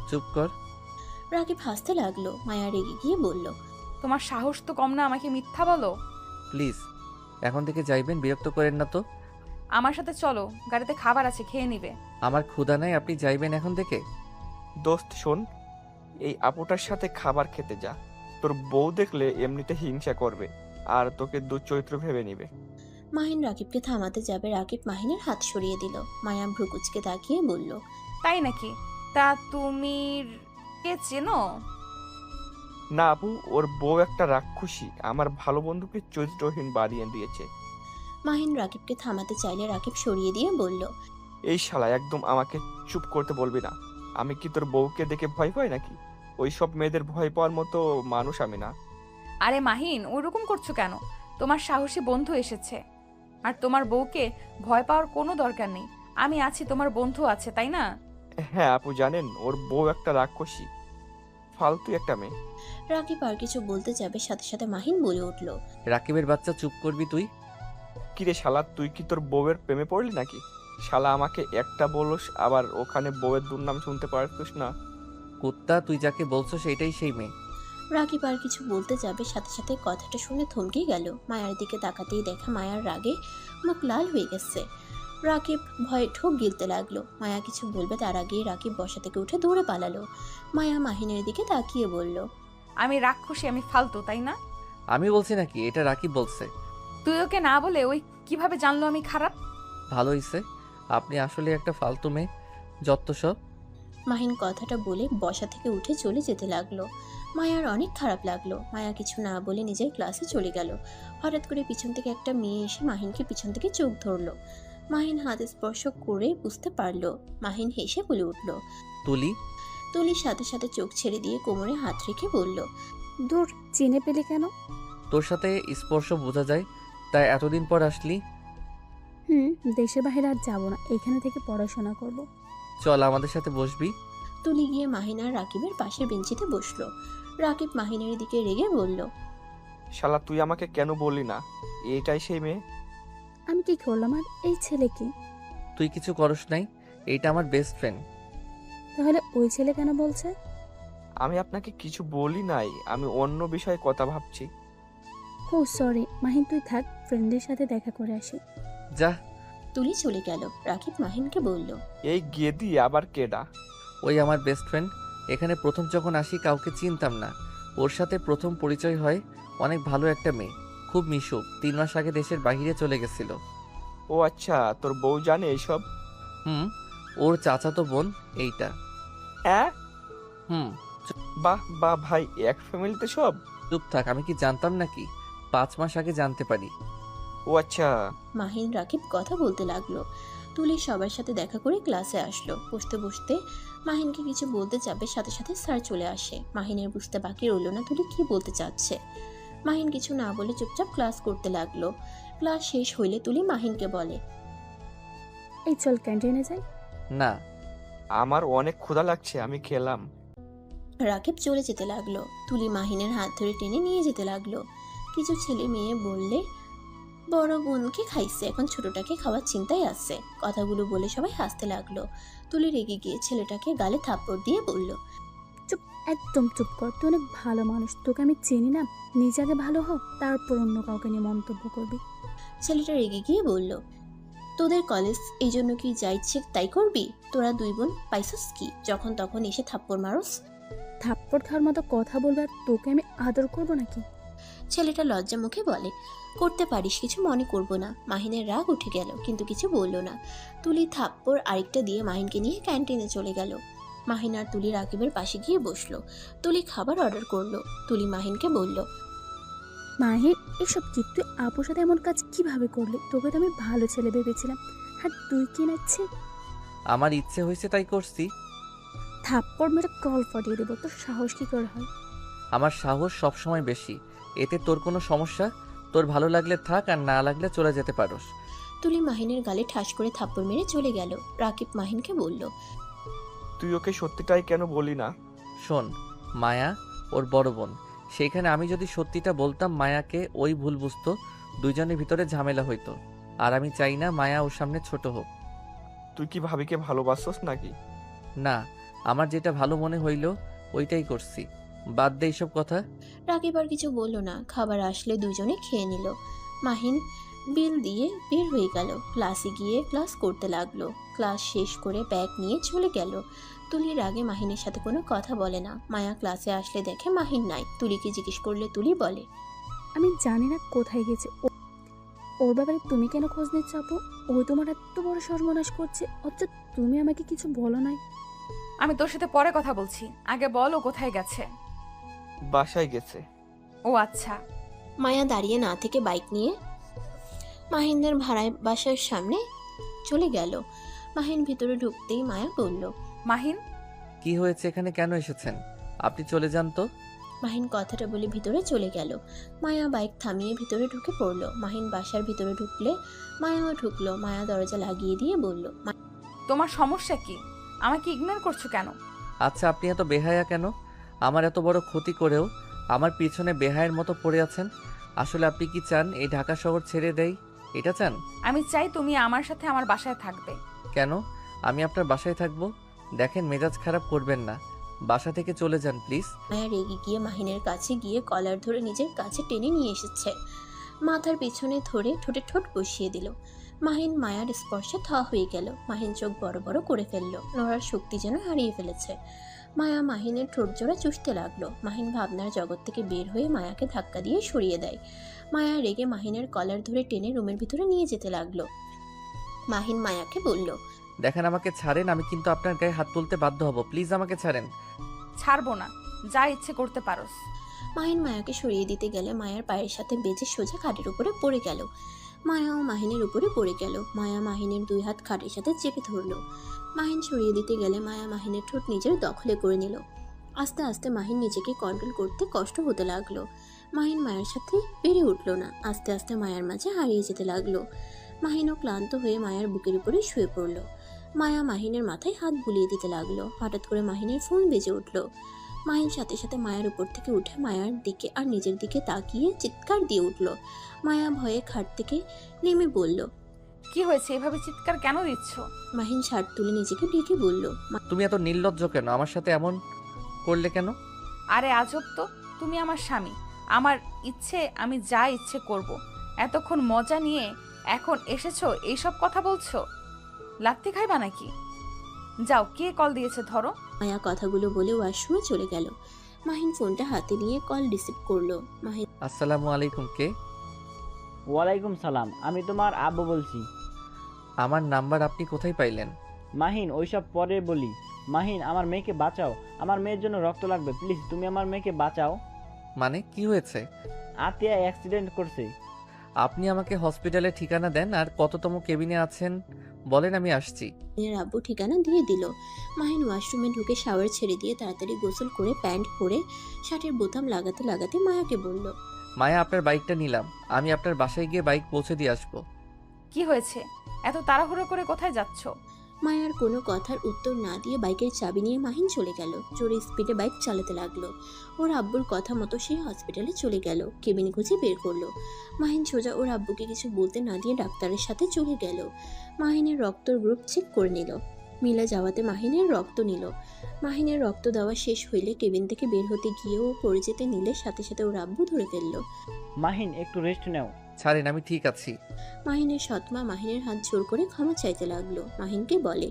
চুপ কর। রাকিব হাসতে লাগলো। মায়া রেগে গিয়ে বলল, তোমার সাহস তো কম না আমাকে মিথ্যা বলো। প্লিজ এখন থেকে যাইবেন, বিরক্ত করেন না তো। আমার সাথে চলো, গাড়িতে খাবার আছে, খেয়ে নিবে। আমার ক্ষুধা নাই, আপনি যাইবেন এখন থেকে। দোস্ত শোন, এই আপুটার সাথে খাবার খেতে যা, তোর বউ দেখলে এমনিতে হিংসা করবে। আর তোকে দুশ্চরিত্র ভেবে নিবে। মাহিন রাকিবকে থামাতে যাবে, রাকিব মাহিনের হাত সরিয়ে দিল। মায়া ভ্রুকুচকে তাকিয়ে বলল, তাই নাকি? তা তুমি কে চেনো? না আপু, ওর বউ একটা রাক্ষসী আমার ভালো বন্ধুকে চরিত্রহীন বানিয়ে দিয়েছে। মাহিন রাকিবকে থামাতে চাইলে রাকিব সরিয়ে দিয়ে বলল, এই শালা একদম আমাকে চুপ করতে বলবি না। আমি কি তোর বউকে দেখে ভয় পাই নাকি? ওই সব মেয়েদের ভয় পাওয়ার মতো মানুষ আমি না। আরে মাহিন, ওরকম করছো কেন? তোমার সাহসী বন্ধু এসেছে, আর তোমার বউকে ভয় পাওয়ার কোনো দরকার নেই। আমি আছি, তোমার বন্ধু আছে, তাই না? হ্যাঁ আপু, জানেন ওর বউ একটা রাক্ষসী, ফালতু একটা মেয়ে। রাকিব আর কিছু বলতে যাবে, সাথে সাথে মাহিন বলে উঠল, রাকিবের বাচ্চা, চুপ করবি তুই? কিরে শালা, তুই কি তোর বউয়ের প্রেমে পড়লি নাকি? শালা আমাকে একটা বলস, আবার ওখানে বউয়ের দুর্নাম শুনতে পারতিস না? কুত্তা, তুই যাকে বলছো সেটাই সেই মেয়ে। রাকিব আর কিছু বলতে যাবে, সাথে সাথে কথাটা শুনে থমকে গেল। মায়ার দিকে তাকাতেই দেখা মায়ার রাগে মুখ লাল হয়ে গেছে। রাকিব ভয়ে ঠোক গিলতে লাগলো। মায়া কিছু বলবে তার আগেই রাকিব বসা থেকে উঠে দৌড়ে পালালো। মায়া মাহিনের দিকে তাকিয়ে বলল, আমি রাক্ষসী, আমি ফালতু, তাই না? আমি বলছি নাকি? এটা রাকিব বলছে। তুই ওকে না বলে ওই কিভাবে জানলো আমি খারাপ? ভালো হইছে, আপনি আসলে একটা ফালতু মেয়ে, যত সব। মাহিন কথাটা বলে বসা থেকে উঠে চলে যেতে লাগলো। মায়ার অনেক খারাপ লাগলো। মায়া কিছু না বলে নিজের ক্লাসে চলে গেল। হঠাৎ করে পিছন থেকে একটা মেয়ে এসে মাহিনকে পিছন থেকে চোখ ধরলো। মাহিন হাত স্পর্শ করে বুঝতে পারলো। মাহিন হেসে বলে উঠল। তুলি, তুলির সাথে সাথে চোখ ছেড়ে দিয়ে কোমরে হাত রেখে বলল, দূর, চিনে পেলে কেন? তোর সাথে স্পর্শ বোঝা যায়, তাই এতদিন পর আসলি। দেশের বাইরে আর যাবো না, এখানে থেকে পড়াশোনা করব। চল আমাদের সাথে বসবি। তুলি গিয়ে মাহিন আর রাকিবের পাশের বেঞ্চিতে বসলো। রাকিব মাহিনের দিকে রেগে বলল, শালা তুই আমাকে কেন বললি না এটাই সেই মেয়ে? আমি কি করলাম? আর এই ছেলে কি? তুই কিছু করস নাই, এইটা আমার বেস্ট ফ্রেন্ড। তাহলে ওই ছেলে কেন বলছে? আমি আপনাকে কিছু বলি নাই, আমি অন্য বিষয়ে কথা ভাবছি। ও সরি মাহিন, তুই থাক, ফ্রেন্ডের সাথে দেখা করে আসি। যা। তুলি চলে গেল। রাকিব মাহিনকে বলল, এই গেদি আবার কেডা? ওই আমার বেস্ট ফ্রেন্ড। এখানে প্রথম যখন আসি কাউকে চিনতাম না, ওর সাথে প্রথম পরিচয় হয়। অনেক ভালো একটা মেয়ে, খুব মিশুক। 3 মাস আগে দেশের বাইরে চলে গেছিল। ও আচ্ছা, তোর বউ জানে এইসব? ওর চাচাতো বোন এইটা। হ্যাঁ, হুম। বাহ বাহ ভাই, এক ফ্যামিলিতে সব? চুপ থাক, আমি কি জানতাম নাকি? 5 মাস আগে জানতে পারি। ও আচ্ছা। মাহিন রাকিব কথা বলতে লাগলো। তুলি সবার সাথে দেখা করে ক্লাসে আসলো। বসতে বসতে মাহিনকে কিছু বলতে যাবে, সাথে সাথে স্যার চলে আসে। মাহিনের বুঝতে বাকি রইল না তুলি কি বলতে চাচ্ছে। মাহিন কিছু না বলে চুপচাপ ক্লাস করতে লাগলো। ক্লাস শেষ হইলে তুলি মাহিনকে বলে, এই চল ক্যান্টিনে যাই। না, আমার অনেক ক্ষুধা লাগছে, আমি খেলাম। রাকিব চলে যেতে লাগলো। তুলি মাহিনের হাত ধরে টেনে নিয়ে যেতে লাগলো। কিছু ছেলে মেয়ে বললে বড় বোনকে খাইছে, এখন ছোটটাকে খাওয়ার চিন্তায় আসছে। কথাগুলো বলে সবাই হাসতে লাগলো। তুলি রেগে গিয়ে ছেলেটাকে গালে থাপ্পড় দিয়ে বলল, চুপ, একদম চুপ কর, তুই অনেক ভালো মানুষ, তোকে আমি চিনি না? নিজে আগে ভালো হ, তারপর অন্য কাউকে নিয়ে মন্তব্য করবি। ছেলেটা রেগে গিয়ে বলল, তোদের কলেজ এই জন্য কি যা ইচ্ছে তাই করবি? তোরা দুই বোন পাইছস কি যখন তখন এসে থাপ্পড় মারস? থাপ্পড় খাওয়ার মতো কথা বলবে আর তোকে আমি আদর করবো নাকি? ছেলেটা লজ্জা মুখে বলে, করতে পারিস, কিছু মনে করব না। মাহিনের রাগ উঠে গেল, কিন্তু কিছু বলল না। তুলি থাপ্পড় আরেকটা দিয়ে মাহিনকে নিয়ে ক্যান্টিনে চলে গেল। মাহিন আর তুলি রাকিবের পাশে গিয়ে বসলো। তুলি খাবার অর্ডার করলো। তুলি মাহিনকে বলল, মাহির, এসব কি? তুই আপুর সাথে এমন কাজ কিভাবে করলি? তোকে তো আমি ভালো ছেলে ভেবেছিলাম, আর তুই কি নাচ্ছে? আমার ইচ্ছে হয়েছে তাই করছি। থাপ্পড় মেরে কল ফাটিয়ে দেবো। তোর সাহস কি করে হয়? আমার সাহস সবসময় বেশি, এতে তোর কোনো সমস্যা? তোর ভালো লাগলে থাক, আর না লাগলে চলে যেতে পারোস। তুলি মাহিনের গালে ঠাস করে থাপ্পড় মেরে চলে গেল। রাকিব মাহিনকে বলল, তুই ওকে সত্যিটাই কেন বলি না? শোন, মায়া ওর বড় বোন, সেইখানে আমি যদি সত্যিটা বলতাম মায়াকে ওই ভুল বুঝতো, দুইজনের ভিতরে ঝামেলা হইতো। আর আমি চাই না মায়া ওর সামনে ছোট হোক। তুই কি ভাবিকে ভালোবাসছস নাকি? না, আমার যেটা ভালো মনে হইল ওইটাই করছি, বাদ দে এইসব কথা। রাকিব আর কিছু বলল না। খাবার আসলে দুজনে খেয়ে নিল। মাহিন বিল দিয়ে বের হয়ে গেল। ক্লাসে গিয়ে ক্লাস করতে লাগলো। ক্লাস শেষ করে ব্যাগ নিয়ে চলে গেল। তুলির আগে মাহিনের সাথে কোনো কথা বলে না। মায়া ক্লাসে আসলে দেখে মাহিন নাই। তুলিকে জিজ্ঞেস করলে তুলি বলে, আমি জানি না কোথায় গেছে ওর ব্যাপারে তুমি কেন খোঁজ নিচ্ছ আপু? ও তোমার এত বড় সর্বনাশ করছে, অথচ তুমি আমাকে কিছু বলো নাই। আমি তোর সাথে পরে কথা বলছি, আগে বল ও কোথায় গেছে। বাসায় গেছে। ও আচ্ছা। মায়া দাঁড়িয়ে না থেকে বাইক নিয়ে মাহিনদের ভাড়ায় বাসার সামনে চলে গেল। মাহিন ভিতরে ঢুকতেই মায়া বলল, মাহিন, কি হয়েছে, এখানে কেন এসেছেন? আপনি চলে যান তো। মাহিন কথাটা বলে ভিতরে চলে গেল। মায়া বাইক থামিয়ে ভিতরে ঢুকে পড়ল। মাহিন বাসার ভিতরে ঢুকলে মায়াও ঢুকলো। মায়া দরজা লাগিয়ে দিয়ে বলল, তোমার সমস্যা কি? আমাকে ইগনোর করছো কেন? আচ্ছা, আপনি এত বেহায়া কেন? আমার এত বড় ক্ষতি করেও আমার পিছনে বেহায়ের মতো পড়ে আছেন। আসলে আপনি কি চান এই ঢাকা শহর ছেড়ে দেই? এটা চান? আমি চাই তুমি আমার সাথে আমার বাসায় থাকবে। কেন আমি আপনার বাসায় থাকবো? দেখেন, মেজাজ খারাপ করবেন না, বাসা থেকে চলে যান প্লিজ। মায়া রেগে গিয়ে মাহিনের কাছে গিয়ে কলার ধরে নিজের কাছে টেনে নিয়ে এসেছে। মাথার পিছনে ধরে ঠোঁটে ঠোঁট বসিয়ে দিল। মাহিন মায়ার স্পর্শে থ হয়ে গেল। মাহিন চোখ বড় বড় করে ফেলল। নড়ার শক্তি যেন হারিয়ে ফেলেছে। মায়া মাহিনের ঠোঁট জোড়া চুষতে লাগলো। মাহিন ভাবনার জগৎ থেকে বের হয়ে মায়াকে ধাক্কা দিয়ে সরিয়ে দেয়। মায়া রেগে মাহিনের কলার ধরে টেনে রুমের ভিতরে নিয়ে যেতে লাগলো। মাহিন মায়াকে বলল, দেখেন, আমাকে ছাড়েন, আমি কিন্তু আপনার গায়ে হাত তুলতে বাধ্য হব, প্লিজ আমাকে ছাড়েন। ছাড়বো না, যা ইচ্ছে করতে পারোস। মাহিন মায়াকে সরিয়ে দিতে গেলে মায়ার পায়ের সাথে বেজে সোজা খাটের উপরে পড়ে গেল। মায়াও মাহিনের উপরে পড়ে গেল। মায়া মাহিনের দুই হাত খাটের সাথে চেপে ধরল। মাহিন সরিয়ে দিতে গেলে মায়া মাহিনের ঠোঁট নিজের দখলে করে নিল। আস্তে আস্তে মাহিন নিজেকে কন্ট্রোল করতে কষ্ট হতে লাগলো। মাহিন মায়ের সাথে পেরে উঠল না। আস্তে আস্তে মায়ার মাঝে হারিয়ে যেতে লাগলো। মাহিনও ক্লান্ত হয়ে মায়ার বুকের উপরে শুয়ে পড়ল। মায়া মাহিনের মাথায় হাত বুলিয়ে দিতে লাগলো। হঠাৎ করে মাহিনের ফোন বেজে উঠল। মাহিন সাথে সাথে মায়ের উপর থেকে উঠে মায়ার দিকে আর নিজের দিকে তাকিয়ে চিৎকার দিয়ে উঠল। মায়া ভয়ে খাট থেকে নেমে বলল, কি হয়েছে, এভাবে চিৎকার কেন দিচ্ছ? মাহিন শার্ট তুলে নিজেকে ঢেকে বলল, তুমি এত নির্লজ্জ কেন? আমার সাথে এমন করলে কেন? আরে আজব তো, তুমি আমার স্বামী, আমার ইচ্ছে আমি যা ইচ্ছে করব। এতক্ষণ মজা নিয়ে এখন এসেছো এইসব কথা বলছো? লাত্তি খাইবা নাকি? যাও, কে কল দিয়েছে ধরো। মায়া কথাগুলো বলে ওয়াশরুমে চলে গেল। মাহিন ফোনটা হাতে নিয়ে কল রিসিভ করলো। মাহিন, আসসালামু আলাইকুম, কে? ওয়ালাইকুম সালাম, আমি তোমার আব্বু বলছি। আমার নাম্বার আপনি কোথায় পাইলেন? মাহিন, ওইসব পরে বলি। মাহিন, আমার মেয়েকে বাঁচাও, আমার মেয়ের জন্য রক্ত লাগবে, প্লিজ তুমি আমার মেয়েকে বাঁচাও। মানে কি হয়েছে? আতিয়া অ্যাক্সিডেন্ট করছে। আপনি আমাকে হসপিটালে ঠিকানা দেন আর কততম কেবিনে আছেন বলেন, আমি আসছি। মাহিনের আব্বু ঠিকানা দিয়ে দিল। মাহিন ওয়াশরুমে ঢুকে শাওয়ার ছেড়ে দিয়ে তাড়াতাড়ি গোসল করে প্যান্ট পরে শার্টের বোতাম লাগাতে লাগাতে মায়াকে বলল, মায়া, আপনার বাইকটা নিলাম, আমি আপনার বাসায় গিয়ে বাইক পৌঁছে দিয়ে আসবো। কি হয়েছে, এত তাড়াহুড়ো করে কোথায় যাচ্ছ? মায়ার কোনো কথার উত্তর না দিয়ে বাইকের চাবি নিয়ে মাহিন চলে গেল। জোরে স্পিডে বাইক চালাতে লাগলো। ওর আব্বুর কথা মতো সে হসপিটালে চলে গেল। কেবিন খুঁজে বের করলো। মাহিন সোজা ওর আব্বুকে কিছু বলতে না দিয়ে ডাক্তারের সাথে চলে গেল। মাহিনের রক্তর গ্রুপ চেক করে নিল। মিলে যাওয়াতে মাহিনের রক্ত নিল। মাহিনের রক্ত দেওয়া শেষ হইলে কেবিন থেকে বের হতে গিয়েও পড়ে যেতে নিলে সাথে সাথে ওর আব্বু ধরে ফেললো। মাহিন, একটু রেস্ট নাও। ছাড়েন, আমি ঠিক আছি। মাহিনের সৎমা মাহিনের হাত জোর করে ক্ষমা চাইতে লাগলো। মাহিনকে বলে,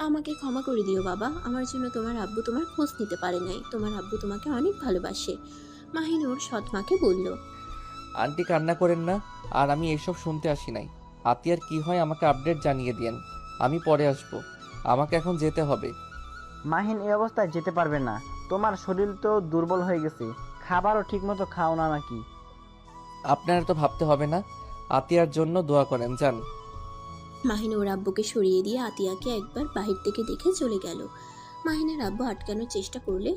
আমাকে ক্ষমা করে দিও বাবা, আমার জন্য তোমার আব্বু তোমার খোঁজ নিতে পারে নাই। তোমার আব্বু তোমাকে অনেক ভালোবাসে। মাহিন ওর সৎমাকে বলল, আন্টি কান্না করেন না, আর আমি এসব শুনতে আসি নাই। আতিয়ার কি হয় আমাকে আপডেট জানিয়ে দিয়েন, আমি পরে আসবো। আমাকে এখন যেতে হবে। মাহিন, এই অবস্থায় যেতে পারবে না, তোমার শরীর তো দুর্বল হয়ে গেছে, খাবারও ঠিকমতো খাও না নাকি? আপনার তো ভাবতে হবে না, আতিয়ার জন্য দোয়া করেন, যান। মাহিন ওর আব্বুকে সরিয়ে দিয়ে আতিয়াকে একবার বাহির থেকে দেখে চলে গেল। মাহিনের আব্বু আটকানোর চেষ্টা করলে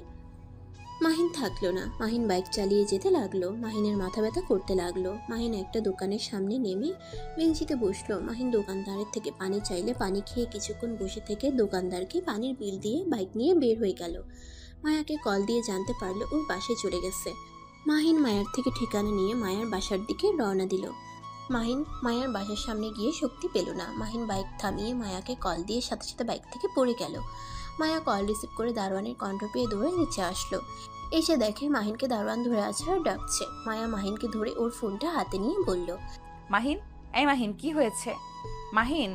মাহিন থাকলো না। মাহিন বাইক চালিয়ে যেতে লাগলো। মাহিনের মাথা ব্যথা করতে লাগলো। মাহিন একটা দোকানের সামনে নেমে বেঞ্চিতে বসলো। মাহিন দোকানদারের থেকে পানি চাইলে পানি খেয়ে কিছুক্ষণ বসে থেকে দোকানদারকে পানির বিল দিয়ে বাইক নিয়ে বের হয়ে গেল। মায়াকে কল দিয়ে জানতে পারলো ওর বাসায় চলে গেছে। মাহিন মায়ার থেকে ঠিকানা নিয়ে মায়ার বাসার দিকে রওনা দিল। মাহিন মায়ার বাসার সামনে গিয়ে শক্তি পেল না। মাহিন বাইক থামিয়ে মায়াকে কল দিয়ে সাথে সাথে বাইক থেকে পড়ে গেল। মায়া কল রিসিভ করে দারোয়ানের কণ্ঠ পেয়ে দৌড়ে নিচে আসলো। এসে দেখে মাহিনকে দারোয়ান ধরে আছে আর ডাকছে। মায়া মাহিনকে ধরে ওর ফোনটা হাতে নিয়ে বলল, মাহিন, এই মাহিন, কি হয়েছে? মাহিন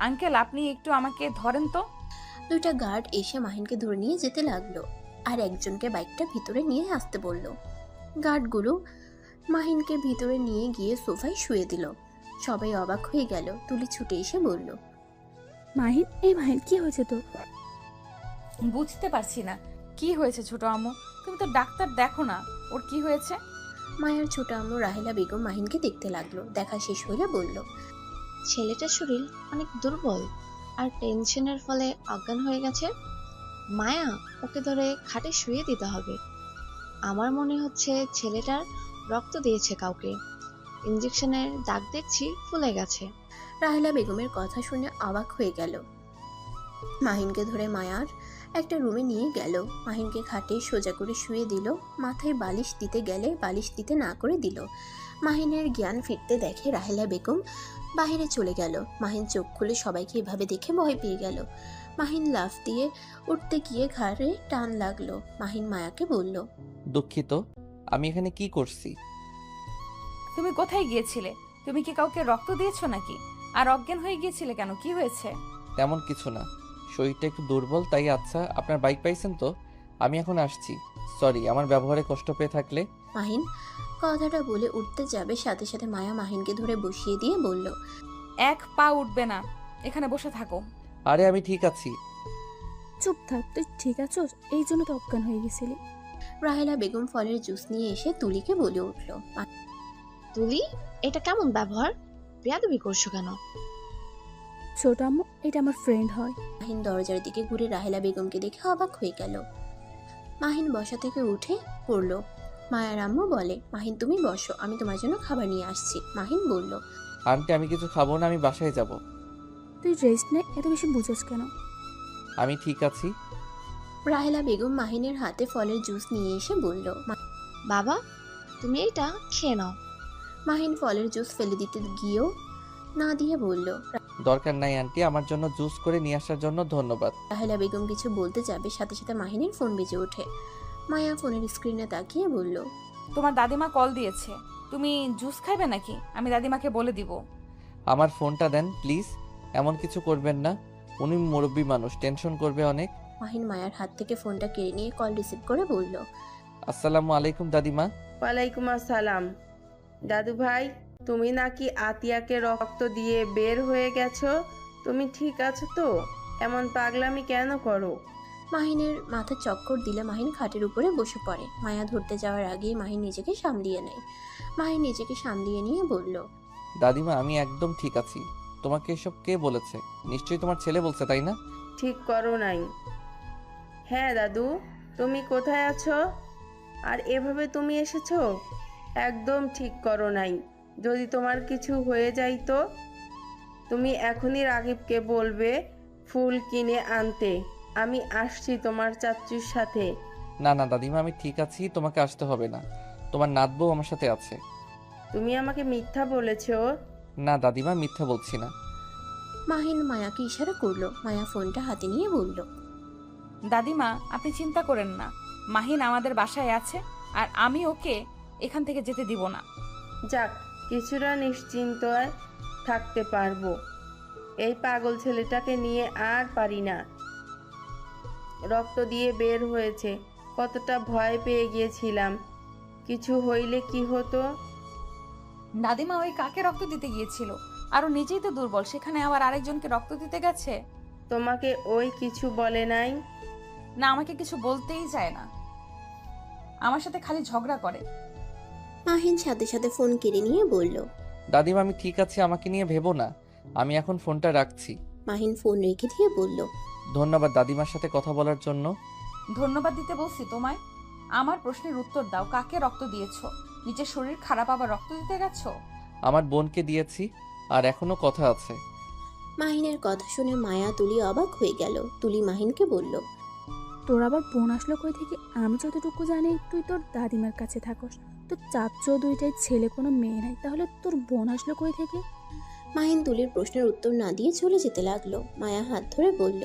আঙ্কেল, আপনি একটু আমাকে ধরেন তো। দুইটা গার্ড এসে মাহিনকে ধরে নিয়ে যেতে লাগলো আর একজনকে বাইকটা ভিতরে নিয়ে আসতে বলল। গার্ডগুলো মাহিনকে ভিতরে নিয়ে গিয়ে সোফায় শুয়ে দিল। সবাই অবাক হয়ে গেল। তুলি ছুটে এসে বলল, মাহিন, এই মাহিন, কি হয়েছে তোর? বুঝতে পারছি না কি হয়েছে ছোট আম্মু। তুমি তো ডাক্তার দেখো না, ওর কি হয়েছে? মায়ার ছোট আম্মু রাহেলা বেগম মাহিনকে দেখতে লাগলো। দেখা শেষ হলে বলল, ছেলেটার শরীর অনেক দুর্বল আর টেনশনের ফলে অজ্ঞান হয়ে গেছে। মায়া, ওকে ধরে খাটে শুয়ে দিতে হবে। আমার মনে হচ্ছে ছেলেটার রক্ত দিয়েছে কাউকে। ইঞ্জেকশনের দাগ দেখছি ফুলে গেছে। রাহেলা বেগমের কথা শুনে অবাক হয়ে গেল। মাহিনকে ধরে মায়ার একটা রুমে নিয়ে গেল। মাহিনকে খাটে সোজা করে শুয়ে দিল। মাথায় বালিশ দিতে গেলে বালিশ দিতে না করে দিল। মাহিনের জ্ঞান ফিরতে দেখে রাহেলা বেগম বাইরে চলে গেল। মাহিন চোখ খুলে সবাইকে এভাবে দেখে ভয় পেয়ে গেল। মাহিন লাফ দিয়ে উঠতে গিয়ে ঘাড়ে টান লাগলো। মাহিন মায়াকে বলল, দুঃখিত, আমি এখানে কি করছি? তুমি কোথায় গিয়েছিলে? তুমি কি কাউকে রক্ত দিয়েছো নাকি? আর অজ্ঞান হয়ে গিয়েছিলে কেন? কি হয়েছে? তেমন কিছু না, শরীরটা একটু দুর্বল তাই। আচ্ছা, আপনার বাইক পাইছেন তো? আমি এখন আসছি। সরি আমার ব্যবহারে কষ্ট পেয়ে থাকলে। মাহিন কথাটা বলে উঠতে যাবে, সাথে সাথে মায়া মাহিনকে ধরে বসিয়ে দিয়ে বলল, এক পা উঠবে না, এখানে বসে থাকো। আরে আমি ঠিক আছি। চুপ থাক, তুই ঠিক আছোস? এই জন্য তো অজ্ঞান হয়ে গেছিলি। রাহেলা বেগম ফলের জুস নিয়ে এসে তুলিকে বলে উঠল, তুলি, এটা কেমন ব্যবহার? বেয়াদবি করছো কেন? ছোট আম্মু, এটা আমার ফ্রেন্ড হয়। মাহিন দরজার দিকে ঘুরে রাহেলা বেগমকে দেখে অবাক হয়ে গেল। মাহিন বসা থেকে উঠে পড়ল। মায়ার আম্মু বলে, মাহিন তুমি বসো, আমি তোমার জন্য খাবার নিয়ে আসছি। মাহিন বলল, আন্টি আমি কিছু খাবো না, আমি বাসায় যাব। তুই রেস্ট নে, এত বেশি বুঝোস কেন? আমি ঠিক আছি। রাহেলা বেগম মাহিনের হাতে ফলের জুস নিয়ে এসে বলল, বাবা, তুমি এটা খেয়ে নাও। মাহিন ফলের জুস ফেলে দিতে গিয়েও না দিয়ে বলল, দরকার নাই আন্টি, আমার জন্য জুস করে নিয়ে আসার জন্য ধন্যবাদ। রাহেলা বেগম কিছু বলতে যাবে, সাথে সাথে মাহিনের ফোন বেজে ওঠে। মায়া ফোনের স্ক্রিনে তাকিয়ে বলল, তোমার দাদিমা কল দিয়েছে, তুমি জুস খাইবে নাকি? আমি দাদিমাকে বলে দিব। আমার ফোনটা দেন প্লিজ। এমন কিছু করবেন না, উনি মুরব্বী মানুষ, টেনশন করবে অনেক। মাহিন মায়ার হাত থেকে ফোনটা কেড়ে নিয়ে কল রিসিভ করে বলল, আসসালামু আলাইকুম দাদিমা। ওয়ালাইকুম আসসালাম। দাদু ভাই, তুমি নাকি আতিয়াকে রক্ত দিয়ে বের হয়ে গেছো? তুমি ঠিক আছো তো? এমন পাগলামি কেন করো? মাহিনের মাথা চক্কর দিলে মাহিন খাটের উপরে বসে পড়ে। মায়া ধরতে যাওয়ার আগেই মাহিন নিজেকে সামলিয়ে নেয়। মাহিন নিজেকে সামলিয়ে নিয়ে বলল, দাদিমা আমি একদম ঠিক আছি। তোমাকে এসব কে বলেছে? নিশ্চয়ই তোমার ছেলে বলছে, তাই না? ঠিক করো নাই। হ্যাঁ দাদু, তুমি কোথায় আছো? আর এভাবে তুমি এসেছো? একদম ঠিক করো নাই। যদি তোমার কিছু হয়ে যায় তো? তুমি এখনই রাগিবকে বলবে ফুল কিনে আনতে। আমি আসছি তোমার চাচ্চুর সাথে। না না দাদিমা, আমি ঠিক আছি, তোমাকে আসতে হবে না। তোমার নাতবউ আমার সাথে আছে। তুমি আমাকে মিথ্যা বলেছো। না দাদিমা, মিথ্যা বলছি না। মাহিন মায়াকে ইশারা করলো। মায়া ফোনটা হাতে নিয়ে বলল, দাদিমা আপনি চিন্তা করেন না, মাহিন আমাদের বাসায় আছে আর আমি ওকে এখান থেকে যেতে দিব না। যাক, কিছুটা নিশ্চিন্তায় থাকতে পারবো। এই পাগল ছেলেটাকে নিয়ে আর পারি না। রক্ত দিয়ে বের হয়েছে, কতটা ভয় পেয়ে গিয়েছিলাম। কিছু হইলে কি হতো? দাদিমা ওই কাকে রক্ত দিতে গিয়েছিল? আর ও নিজেই তো দুর্বল, সেখানে আবার আরেকজনকে রক্ত দিতে গেছে। তোমাকে ওই কিছু বলে নাই? না, আমাকে কিছু বলতেই চায় না, আমার সাথে খালি ঝগড়া করে। মাহিন সাথে সাথে ফোন কেড়ে নিয়ে বলল, দাদিমা আমি ঠিক আছি, আমাকে নিয়ে ভেবো না। আমি এখন ফোনটা রাখছি। মাহিন ফোন রেখে দিয়ে বলল, ধন্যবাদ দাদিমার সাথে কথা বলার জন্য। ধন্যবাদ দিতে বলছি তোমায়? আমার প্রশ্নের উত্তর দাও, কাকে রক্ত দিয়েছো? নিজের শরীর খারাপ আবার রক্ত দিতে গেছো? আমার বোনকে দিয়েছি, আর এখনো কথা আছে। মাহিনের কথা শুনে মায়া তুলি অবাক হয়ে গেল। তুলি মাহিনকে বলল, তোর আবার বোন আসলো কই থেকে? আমি যতটুকু জানি তুই তোর দাদিমার কাছে থাকস, তোর চাচ্চ দুইটাই ছেলে, কোনো মেয়ে নাই, তাহলে তোর বোন আসলো কই থেকে? মাহিন তুলির প্রশ্নের উত্তর না দিয়ে চলে যেতে লাগলো। মায়া হাত ধরে বলল,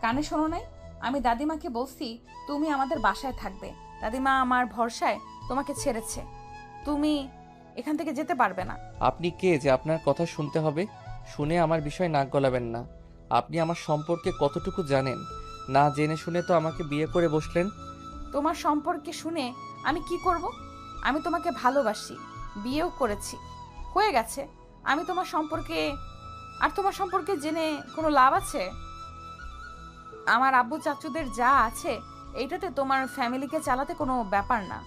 কানে শোনো নাই? আমি দাদিমাকে বলছি তুমি আমাদের বাসায় থাকবে। দাদিমা আমার ভরসায় তোমাকে ছেড়েছে, তুমি এখান থেকে যেতে পারবে না। আপনি কে যে আপনার কথা শুনতে হবে? শুনে আমার বিষয় নাক গলাবেন না। আপনি আমার সম্পর্কে কতটুকু জানেন? না জেনে শুনে তো আমাকে বিয়ে করে বসলেন। তোমার সম্পর্কে শুনে আমি কি করব? আমি তোমাকে ভালোবাসি, বিয়েও করেছি, হয়ে গেছে। আমি তোমার সম্পর্কে জেনে কোনো লাভ আছে? আমার আব্বু চাচুদের যা আছে এইটাতে তোমার ফ্যামিলিকে চালাতে কোনো ব্যাপার না।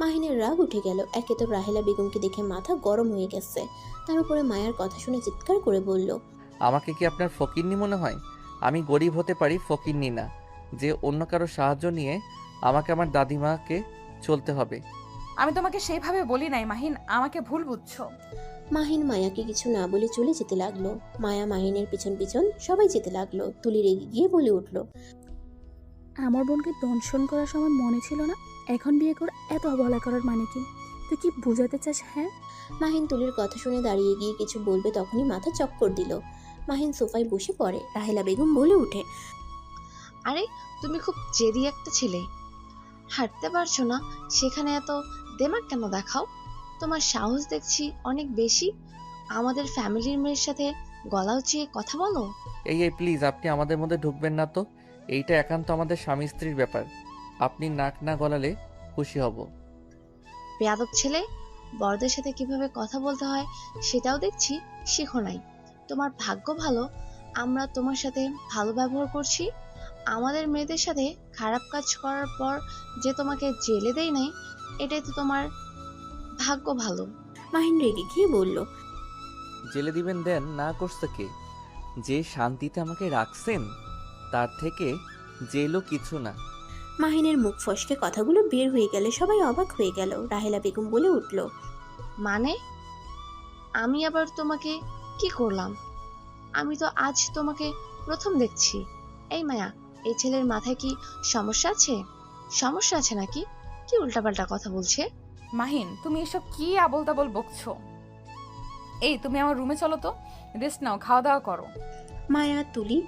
মাহিনের রাগ উঠে গেল। একে তো রাহেলা বেগমকে দেখে মাথা গরম হয়ে গেছে, তার উপরে মায়ার কথা শুনে চিৎকার করে বলল, আমাকে কি আপনার ফকিন্নি মনে হয়? আমি গরিব হতে পারি, ফকিন্নি না যে অন্য কারো সাহায্য নিয়ে আমাকে আমার দাদিমাকে চলতে হবে। আমি তোমাকে সেইভাবে বলি নাই মাহিন, আমাকে ভুল বুঝছো। মাহিন মায়াকে কিছু না বলে চলে যেতে লাগলো। মায়া মাহিনের পিছন পিছন সবাই যেতে লাগলো। তুলি রেগে গিয়ে বলে উঠল, আমার বোনকে দংশন করার সময় মনে ছিল না, এখন বিয়ে করে এত অবহেলা করার মানে কি? তুই কি বোঝাতে চাস? হ্যাঁ। মাহিন তুলির কথা শুনে দাঁড়িয়ে গিয়ে কিছু বলবে, তখনই মাথা চক্কর দিল। মাহিন সোফায় বসে পড়ে। রাহেলা বেগম বলে উঠে, আরে তুমি খুব জেদি একটা ছেলে, হাঁটতে পারছো না সেখানে এত দেমাগ কেন দেখাও? তোমার সাহস দেখছি অনেক বেশি, আমাদের ফ্যামিলির মেয়ের সাথে গলা উঁচিয়ে কথা বলো। এই প্লিজ, আপনি আমাদের মধ্যে ঢুকবেন না তো। এইটা একান্ত আমাদের স্বামী স্ত্রীর ব্যাপার। আপনি নাক না গলালে খুশি হব। বেয়াদব ছেলে, বড়দের সাথে কিভাবে কথা বলতে হয় সেটাও দেখছি শেখো নাই। তোমার ভাগ্য ভালো আমরা তোমার সাথে ভালো ব্যবহার করছি। আমাদের মেয়েদের সাথে খারাপ কাজ করার পর যে তোমাকে জেলে দেয় নাই, এটাই তো তোমার ভাগ্য ভালো। মাহিন রেগে গিয়ে বলল, জেলে দিবেন দেন, না করছে কে? যে শান্তিতে আমাকে রাখছেন তার থেকে জেলও কিছু না। মাহিনের মুখ ফসকে কথাগুলো বের হয়ে গেলে সবাই অবাক হয়ে গেল। রাহেলা বেগম বলে উঠল, মানে আমি আবার তোমাকে কি করলাম? আমি তো আজ তোমাকে প্রথম দেখছি। এই মায়া, এই ছেলের মাথায় কি সমস্যা আছে নাকি? কি উল্টাপাল্টা কথা বলছে? মাহিন, তুমি এসব কি আবোল তাবোল বকছো? এই তুমি আমার রুমে চলো তো, রেস্ট নাও, খাওয়া দাওয়া করো। মায়া তুলি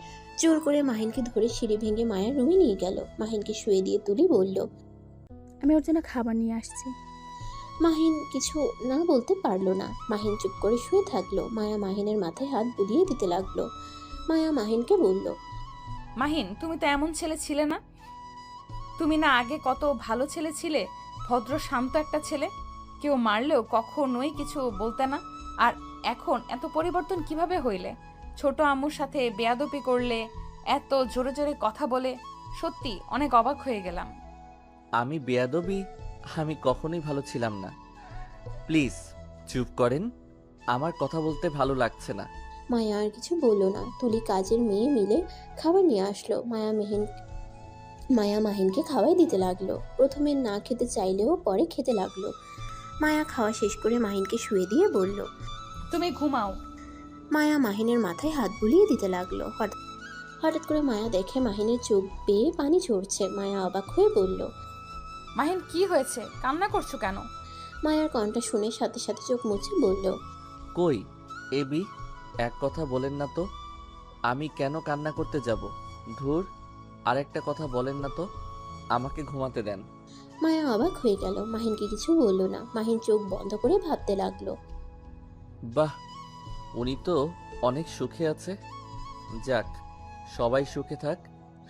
জোর করে মাহিনকে ধরে সিঁড়ি ভেঙে মায়ার রুমে নিয়ে গেল। মাহিনকে শুয়ে দিয়ে তুলি বলল, আমি ওর জন্য খাবার নিয়ে আসছি। মাহিন কিছু না বলতে পারলো না। মাহিন চুপ করে শুয়ে থাকলো। মায়া মাহিনের মাথায় হাত বুলিয়ে দিতে লাগলো। মায়া মাহিনকে বলল, মাহিন, তুমি তো এমন ছেলে ছিলে না। তুমি না আগে কত ভালো ছেলে ছিলে, ভদ্র শান্ত একটা ছেলে, কেউ মারলেও কখনোই কিছু বলতে না। আর এখন এত পরিবর্তন কিভাবে হইলে? ছোট আম্মুর সাথে বেয়াদপি করলে, এত জোরে জোরে কথা বলে, সত্যি অনেক অবাক হয়ে গেলাম। আমি বেয়াদবি? আমি কখনোই ভালো ছিলাম না। প্লিজ চুপ করেন, আমার কথা বলতে ভালো লাগছে না। মায়া আর কিছু বলল না। তুলি কাজের মেয়ে মিলে খাবার নিয়ে আসলো। মায়া মাহিনকে খাওয়াই দিতে লাগলো। প্রথমে না খেতে চাইলেও পরে খেতে লাগলো। মায়া খাওয়া শেষ করে মাহিনকে শুয়ে দিয়ে বলল, তুমি ঘুমাও। মায়া মাহিনের মাথায় হাত বুলিয়ে দিতে লাগলো। হঠাৎ করে মায়া দেখে মাহিনের চোখ বেয়ে পানি ঝরছে। মায়া অবাক হয়ে বলল, মাহিন, কি হয়েছে? কান্না করছো কেন? মায়ার কণ্ঠ শুনে সাথে সাথে চোখ মুছে বলল, কই এবি, এক কথা বলেন না তো। আমি কেন কান্না করতে যাব? ধুর, আরেকটা কথা বলেন না তো, আমাকে ঘুমাতে দেন। মায়া অবাক হয়ে গেল। মাহিনকে কিছু বলল না। মাহিন চোখ বন্ধ করে ভাবতে লাগলো। বাহ, উনি তো অনেক সুখে আছে। যাক, সবাই সুখে থাক,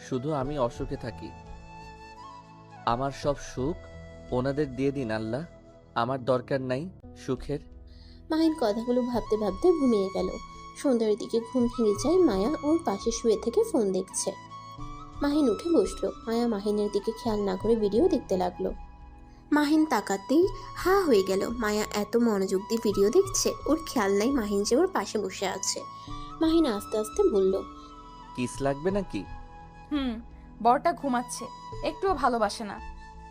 শুধু আমি অসুখে থাকি। আমার সব সুখ ওনাদের দিয়ে দিন আল্লাহ, আমার দরকার নাই সুখের। মাহিন কথাগুলো ভাবতে ভাবতে ঘুমিয়ে গেল। সন্ধ্যার দিকে ঘুম ভেঙে যায়। মায়া ওর পাশে শুয়ে থেকে ফোন দেখছে। মাহিন উঠে বসলো। মায়া মাহিনের দিকে খেয়াল না করে ভিডিও দেখতে লাগলো। মাহিন তাকাতেই হা হয়ে গেল। মায়া এত মনোযোগ দিয়ে ভিডিও দেখছে, ওর খেয়াল নাই মাহিন যে ওর পাশে বসে আছে। মাহিন আস্তে আস্তে বলল, কিস লাগবে নাকি? বরটা ঘুমাচ্ছে, একটুও ভালোবাসে না।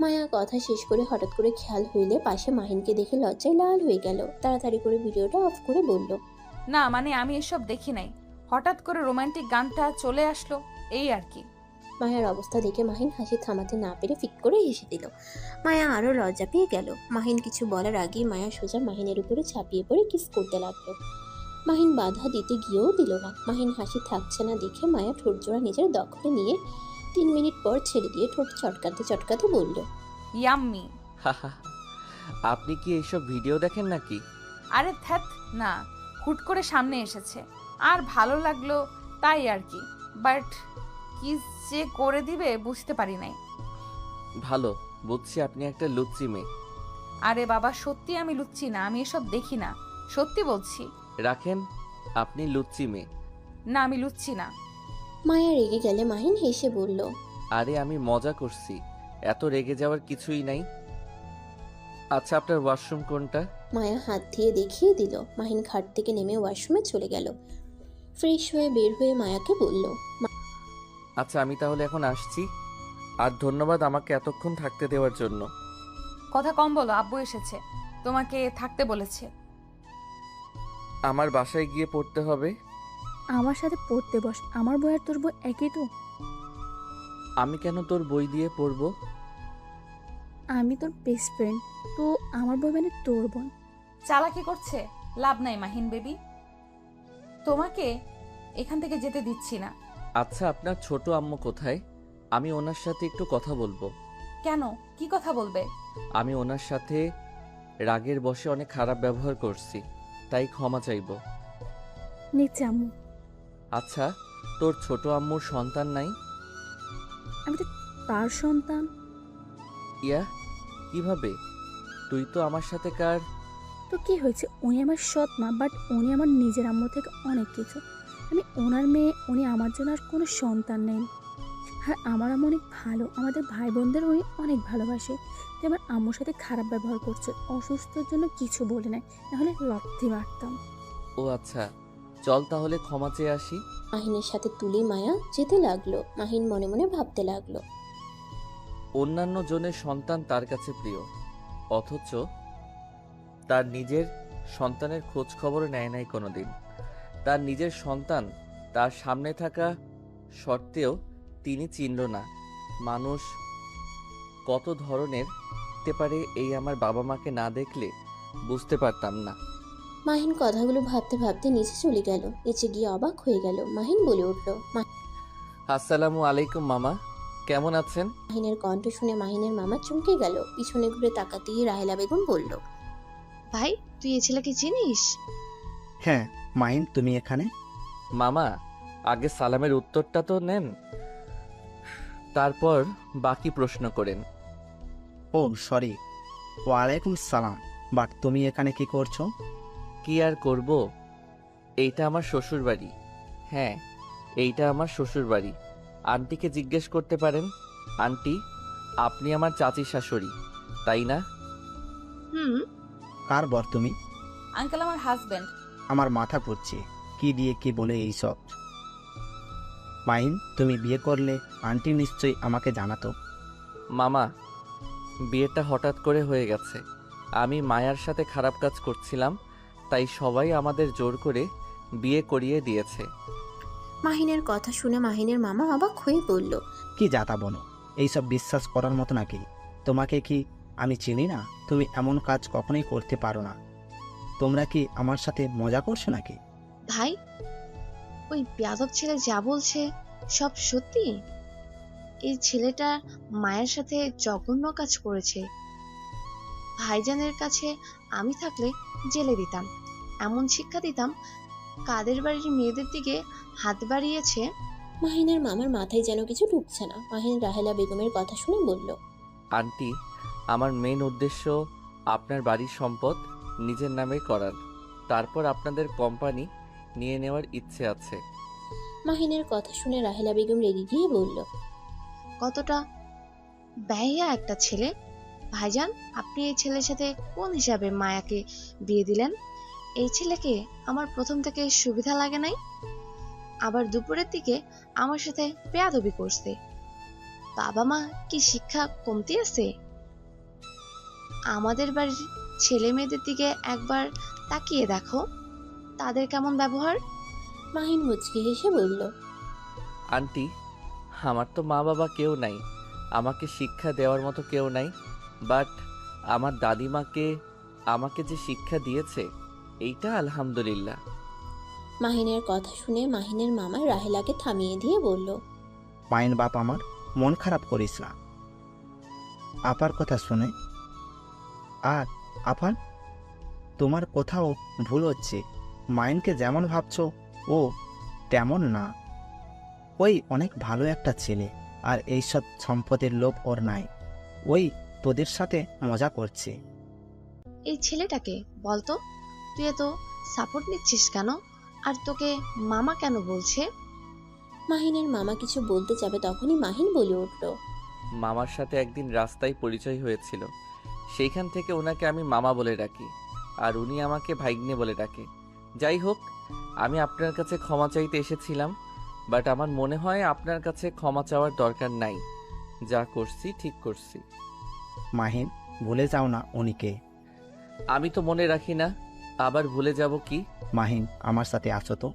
মায়া কথা শেষ করে হঠাৎ করে খেয়াল হইলে পাশে মাহিনকে দেখে লজ্জায় লাল হয়ে গেল। তাড়াতাড়ি করে ভিডিওটা অফ করে বলল, না মানে আমি এসব দেখি নাই, হঠাৎ করে রোমান্টিক গানটা চলে আসলো, এই আর কি। মায়ার অবস্থা দেখে মাহিন হাসি থামাতে না পেরে ফিক করে হেসে দিল। মায়া আরো লজ্জা পেয়ে গেল। মাহিন কিছু বলার আগেই মায়া সোজা মাহিনের উপরে ঝাঁপিয়ে পড়ে কিস করতে লাগলো। মাহিন বাধা দিতে গিয়েও দিল না। মাহিন হাসি থাকছে না দেখে মায়া ঠোঁট জোড়া নিজের দখলে নিয়ে 3 মিনিট পর ছেড়ে দিয়ে ঠোঁট চটকাতে চটকাতে বলল, ইয়াম্মি। হাহা, আপনি কি এইসব ভিডিও দেখেন নাকি? আরে ধ্যাত না, হুট করে সামনে এসেছে আর ভালো লাগলো তাই আর কি, বাট কি যে করে দিবে বুঝতে পারি নাই। ভালো বুঝছি, আপনি একটা লুচ্চি মেয়ে। আরে বাবা, সত্যি আমি লুচ্ছি না, আমি এসব দেখি না, সত্যি বলছি। রাখেন, আপনি লুচ্চি মেয়ে। না, আমি লুচ্ছি না। মায়া রেগে গেলে মাহিন হেসে বলল, আরে আমি মজা করছি, এত রেগে যাওয়ার কিছুই নাই। আচ্ছা, আপনার ওয়াশরুম কোনটা? মায়া হাত দিয়ে দেখিয়ে দিল। মাহিন খাট থেকে নেমে ওয়াশরুমে চলে গেল। ফ্রেশ হয়ে বের হয়ে মায়াকে বলল, আচ্ছা, আমি তাহলে এখন আসছি। আর ধন্যবাদ আমাকে এতক্ষণ থাকতে দেওয়ার জন্য। কথা কম বলো, আব্বু এসেছে, তোমাকে থাকতে বলেছে। আমার বাসায় গিয়ে পড়তে হবে। আমার সাথে পড়তে বস, আমার বই আর তোর বই একই তো। আমি কেন তোর বই দিয়ে পড়বো? আমি তোর বেস্ট ফ্রেন্ড, তো আমার বই মানে তোর বোন। চালাকি করছে লাভ নাই মাহিন বেবি, তোমাকে এখান থেকে যেতে দিচ্ছি না। আচ্ছা, আপনার ছোট আম্মু কোথায়? আমি ওনার সাথে একটু কথা বলবো। কেন, কি কথা বলবে? আমি ওনার সাথে রাগের বশে অনেক খারাপ ব্যবহার করছি, তাই ক্ষমা চাইবো। নিচে আম্মু। আচ্ছা, তোর ছোট আম্মুর সন্তান নাই? আমি তো তার সন্তান। ইয়া, কিভাবে? তুই তো আমার সাথে কার। তো কি হয়েছে, উনি আমার সৎ মা, বাট উনি আমার নিজের আম্মু থেকে অনেক কিছু। আমি ওনার মেয়ে, উনি আমার জন্য আর কোনো সন্তান নেই। আর আমার আম্মু অনেক ভালো, আমাদের ভাই বোনদের উনি অনেক ভালোবাসে। তো আমার আম্মুর সাথে খারাপ ব্যবহার করছে, অসুস্থর জন্য কিছু বলে নাই, নাহলে লাথি মারতাম। ও আচ্ছা, চল তাহলে ক্ষমা চেয়ে আসি। মাহিনের সাথে তুলি মায়া যেতে লাগলো। মাহিন মনে মনে ভাবতে লাগলো, অন্যান্য জনের সন্তান তার কাছে প্রিয়, অথচ তার নিজের সন্তানের খোঁজ খবর নেয় নাই কোনোদিন। তার নিজের সন্তান তার সামনে থাকা সত্ত্বেও তিনি চিনল না। মানুষ কত ধরনের হতে পারে, এই আমার বাবা মাকে না দেখলে বুঝতে পারতাম না। মাহিন কথাগুলো ভাবতে ভাবতে নিচে চলে গেল। নিচে গিয়ে অবাক হয়ে গেল। মাহিন বলে উঠল, আসসালামু আলাইকুম মামা, কেমন আছেন? মাহিনের কণ্ঠ শুনে মাহিনের মামা চমকে গেল। পিছনে ঘুরে তাকাতেই রাহেলা বেগম বলল, ভাই, তুই এই ছেলেকে চিনিস? হ্যাঁ মাহিন, তুমি এখানে? মামা, আগে সালামের উত্তরটা তো নেন, তারপর বাকি প্রশ্ন করেন। ও সরি, ওয়ালাইকুম সালাম। বাট তুমি এখানে কি করছো? কি আর করব, এইটা আমার শ্বশুর বাড়ি। হ্যাঁ, এইটা আমার শ্বশুর বাড়ি। আন্টিকে জিজ্ঞেস করতে পারেন। আন্টি, আপনি আমার চাচি শাশুড়ি, তাই না? হুম। কার বর তুমি? আঙ্কেল, আমার হাজবেন্ড। আমার মাথা ঘুরছে, কি দিয়ে কি বলে এইসব। মাহিন, তুমি বিয়ে করলে আন্টি নিশ্চয়ই আমাকে জানাতো। মামা, বিয়েটা হঠাৎ করে হয়ে গেছে। আমি মায়ার সাথে খারাপ কাজ করছিলাম, তাই সবাই আমাদের জোর করে বিয়ে করিয়ে দিয়েছে। মাহিনের কথা শুনে মাহিনের মামা অবাক হয়ে বলল, কি যাতা বনো, এইসব বিশ্বাস করার মতো নাকি? তোমাকে কি আমি চিনি না? তুমি এমন কাজ কখনোই করতে পারো না। তোমরা কি আমার সাথে মজা করছো নাকি? ভাই, ওই বেয়াদব ছেলে যা বলছে সব সত্যি? এই ছেলেটা মায়ের সাথে জঘন্য কাজ করেছে। ভাইজানের কাছে আমি থাকলে জেলে দিতাম, এমন শিক্ষা দিতাম। কাদের বাড়ির মেয়েদের দিকে হাত বাড়িয়েছে। মাহিনের মামার মাথায় যেন কিছু ঢুকছে না। মাহিন রাহেলা বেগমের কথা শুনে বলল, আন্টি, আমার মেন উদ্দেশ্য আপনার বাড়ির সম্পদ নিজের নামে করার, তারপর আপনাদের কোম্পানি নিয়ে নেওয়ার ইচ্ছে আছে। মাহিনের কথা শুনে রাহেলা বেগম রেগে গিয়ে বলল, কতটা ব্যয়া একটা ছেলে। ভাইজান, আপনি এই ছেলের সাথে কোন হিসাবে মায়াকে বিয়ে দিলেন? এই ছেলেকে আমার প্রথম থেকে সুবিধা লাগে নাই, আবার দুপুরের দিকে আমার সাথে বেয়াদবি করছে। বাবা মা কি শিক্ষা কমতি আছে? আমাদের বাড়ির ছেলে মেয়েদের দিকে একবার তাকিয়ে দেখো, তাদের কেমন ব্যবহার। মাহিন মুচকি হেসে বলল, আন্টি, আমার তো মা বাবা কেউ নাই, আমাকে শিক্ষা দেওয়ার মতো কেউ নাই, বাট আমার দাদিমাকে আমাকে যে শিক্ষা দিয়েছে, এইটা আলহামদুলিল্লাহ। মাহিনের কথা শুনে মাহিনের মামা রাহেলাকে থামিয়ে দিয়ে বলল, মাহিন বাপ আমার, মন খারাপ করিস না আপার কথা শুনে। আর আপার, তোমার কোথাও ভুল হচ্ছে। মাহিনকে যেমন ভাবছো ও তেমন না। ওই অনেক ভালো একটা ছেলে, আর এইসব সম্পদের লোভ ওর নাই। ওই তোদের সাথে মজা করছে। এই ছেলেটাকে বলতো? তুই এত সাপোর্ট নিচ্ছিস কেন? আর তোকে মামা কেন বলছে? মাহিনের মামা কিছু বলতে যাবে তখনই মাহিন বলে উঠল। মামার সাথে একদিন রাস্তায় পরিচয় হয়েছিল, সেইখান থেকে ওনাকে আমি মামা বলে ডাকি, আর উনি আমাকে ভাইগ্নে বলে ডাকে। যাই হোক, আমি আপনার কাছে ক্ষমা চাইতে এসেছিলাম, বাট আমার মনে হয় আপনার কাছে ক্ষমা চাওয়ার দরকার নাই। যা করছি ঠিক করছি। মাহিন, ভুলে যাও না উনিকে। আমি তো মনে রাখি না, আবার ভুলে যাব কি? মাহিন, আমার সাথে আসো তো।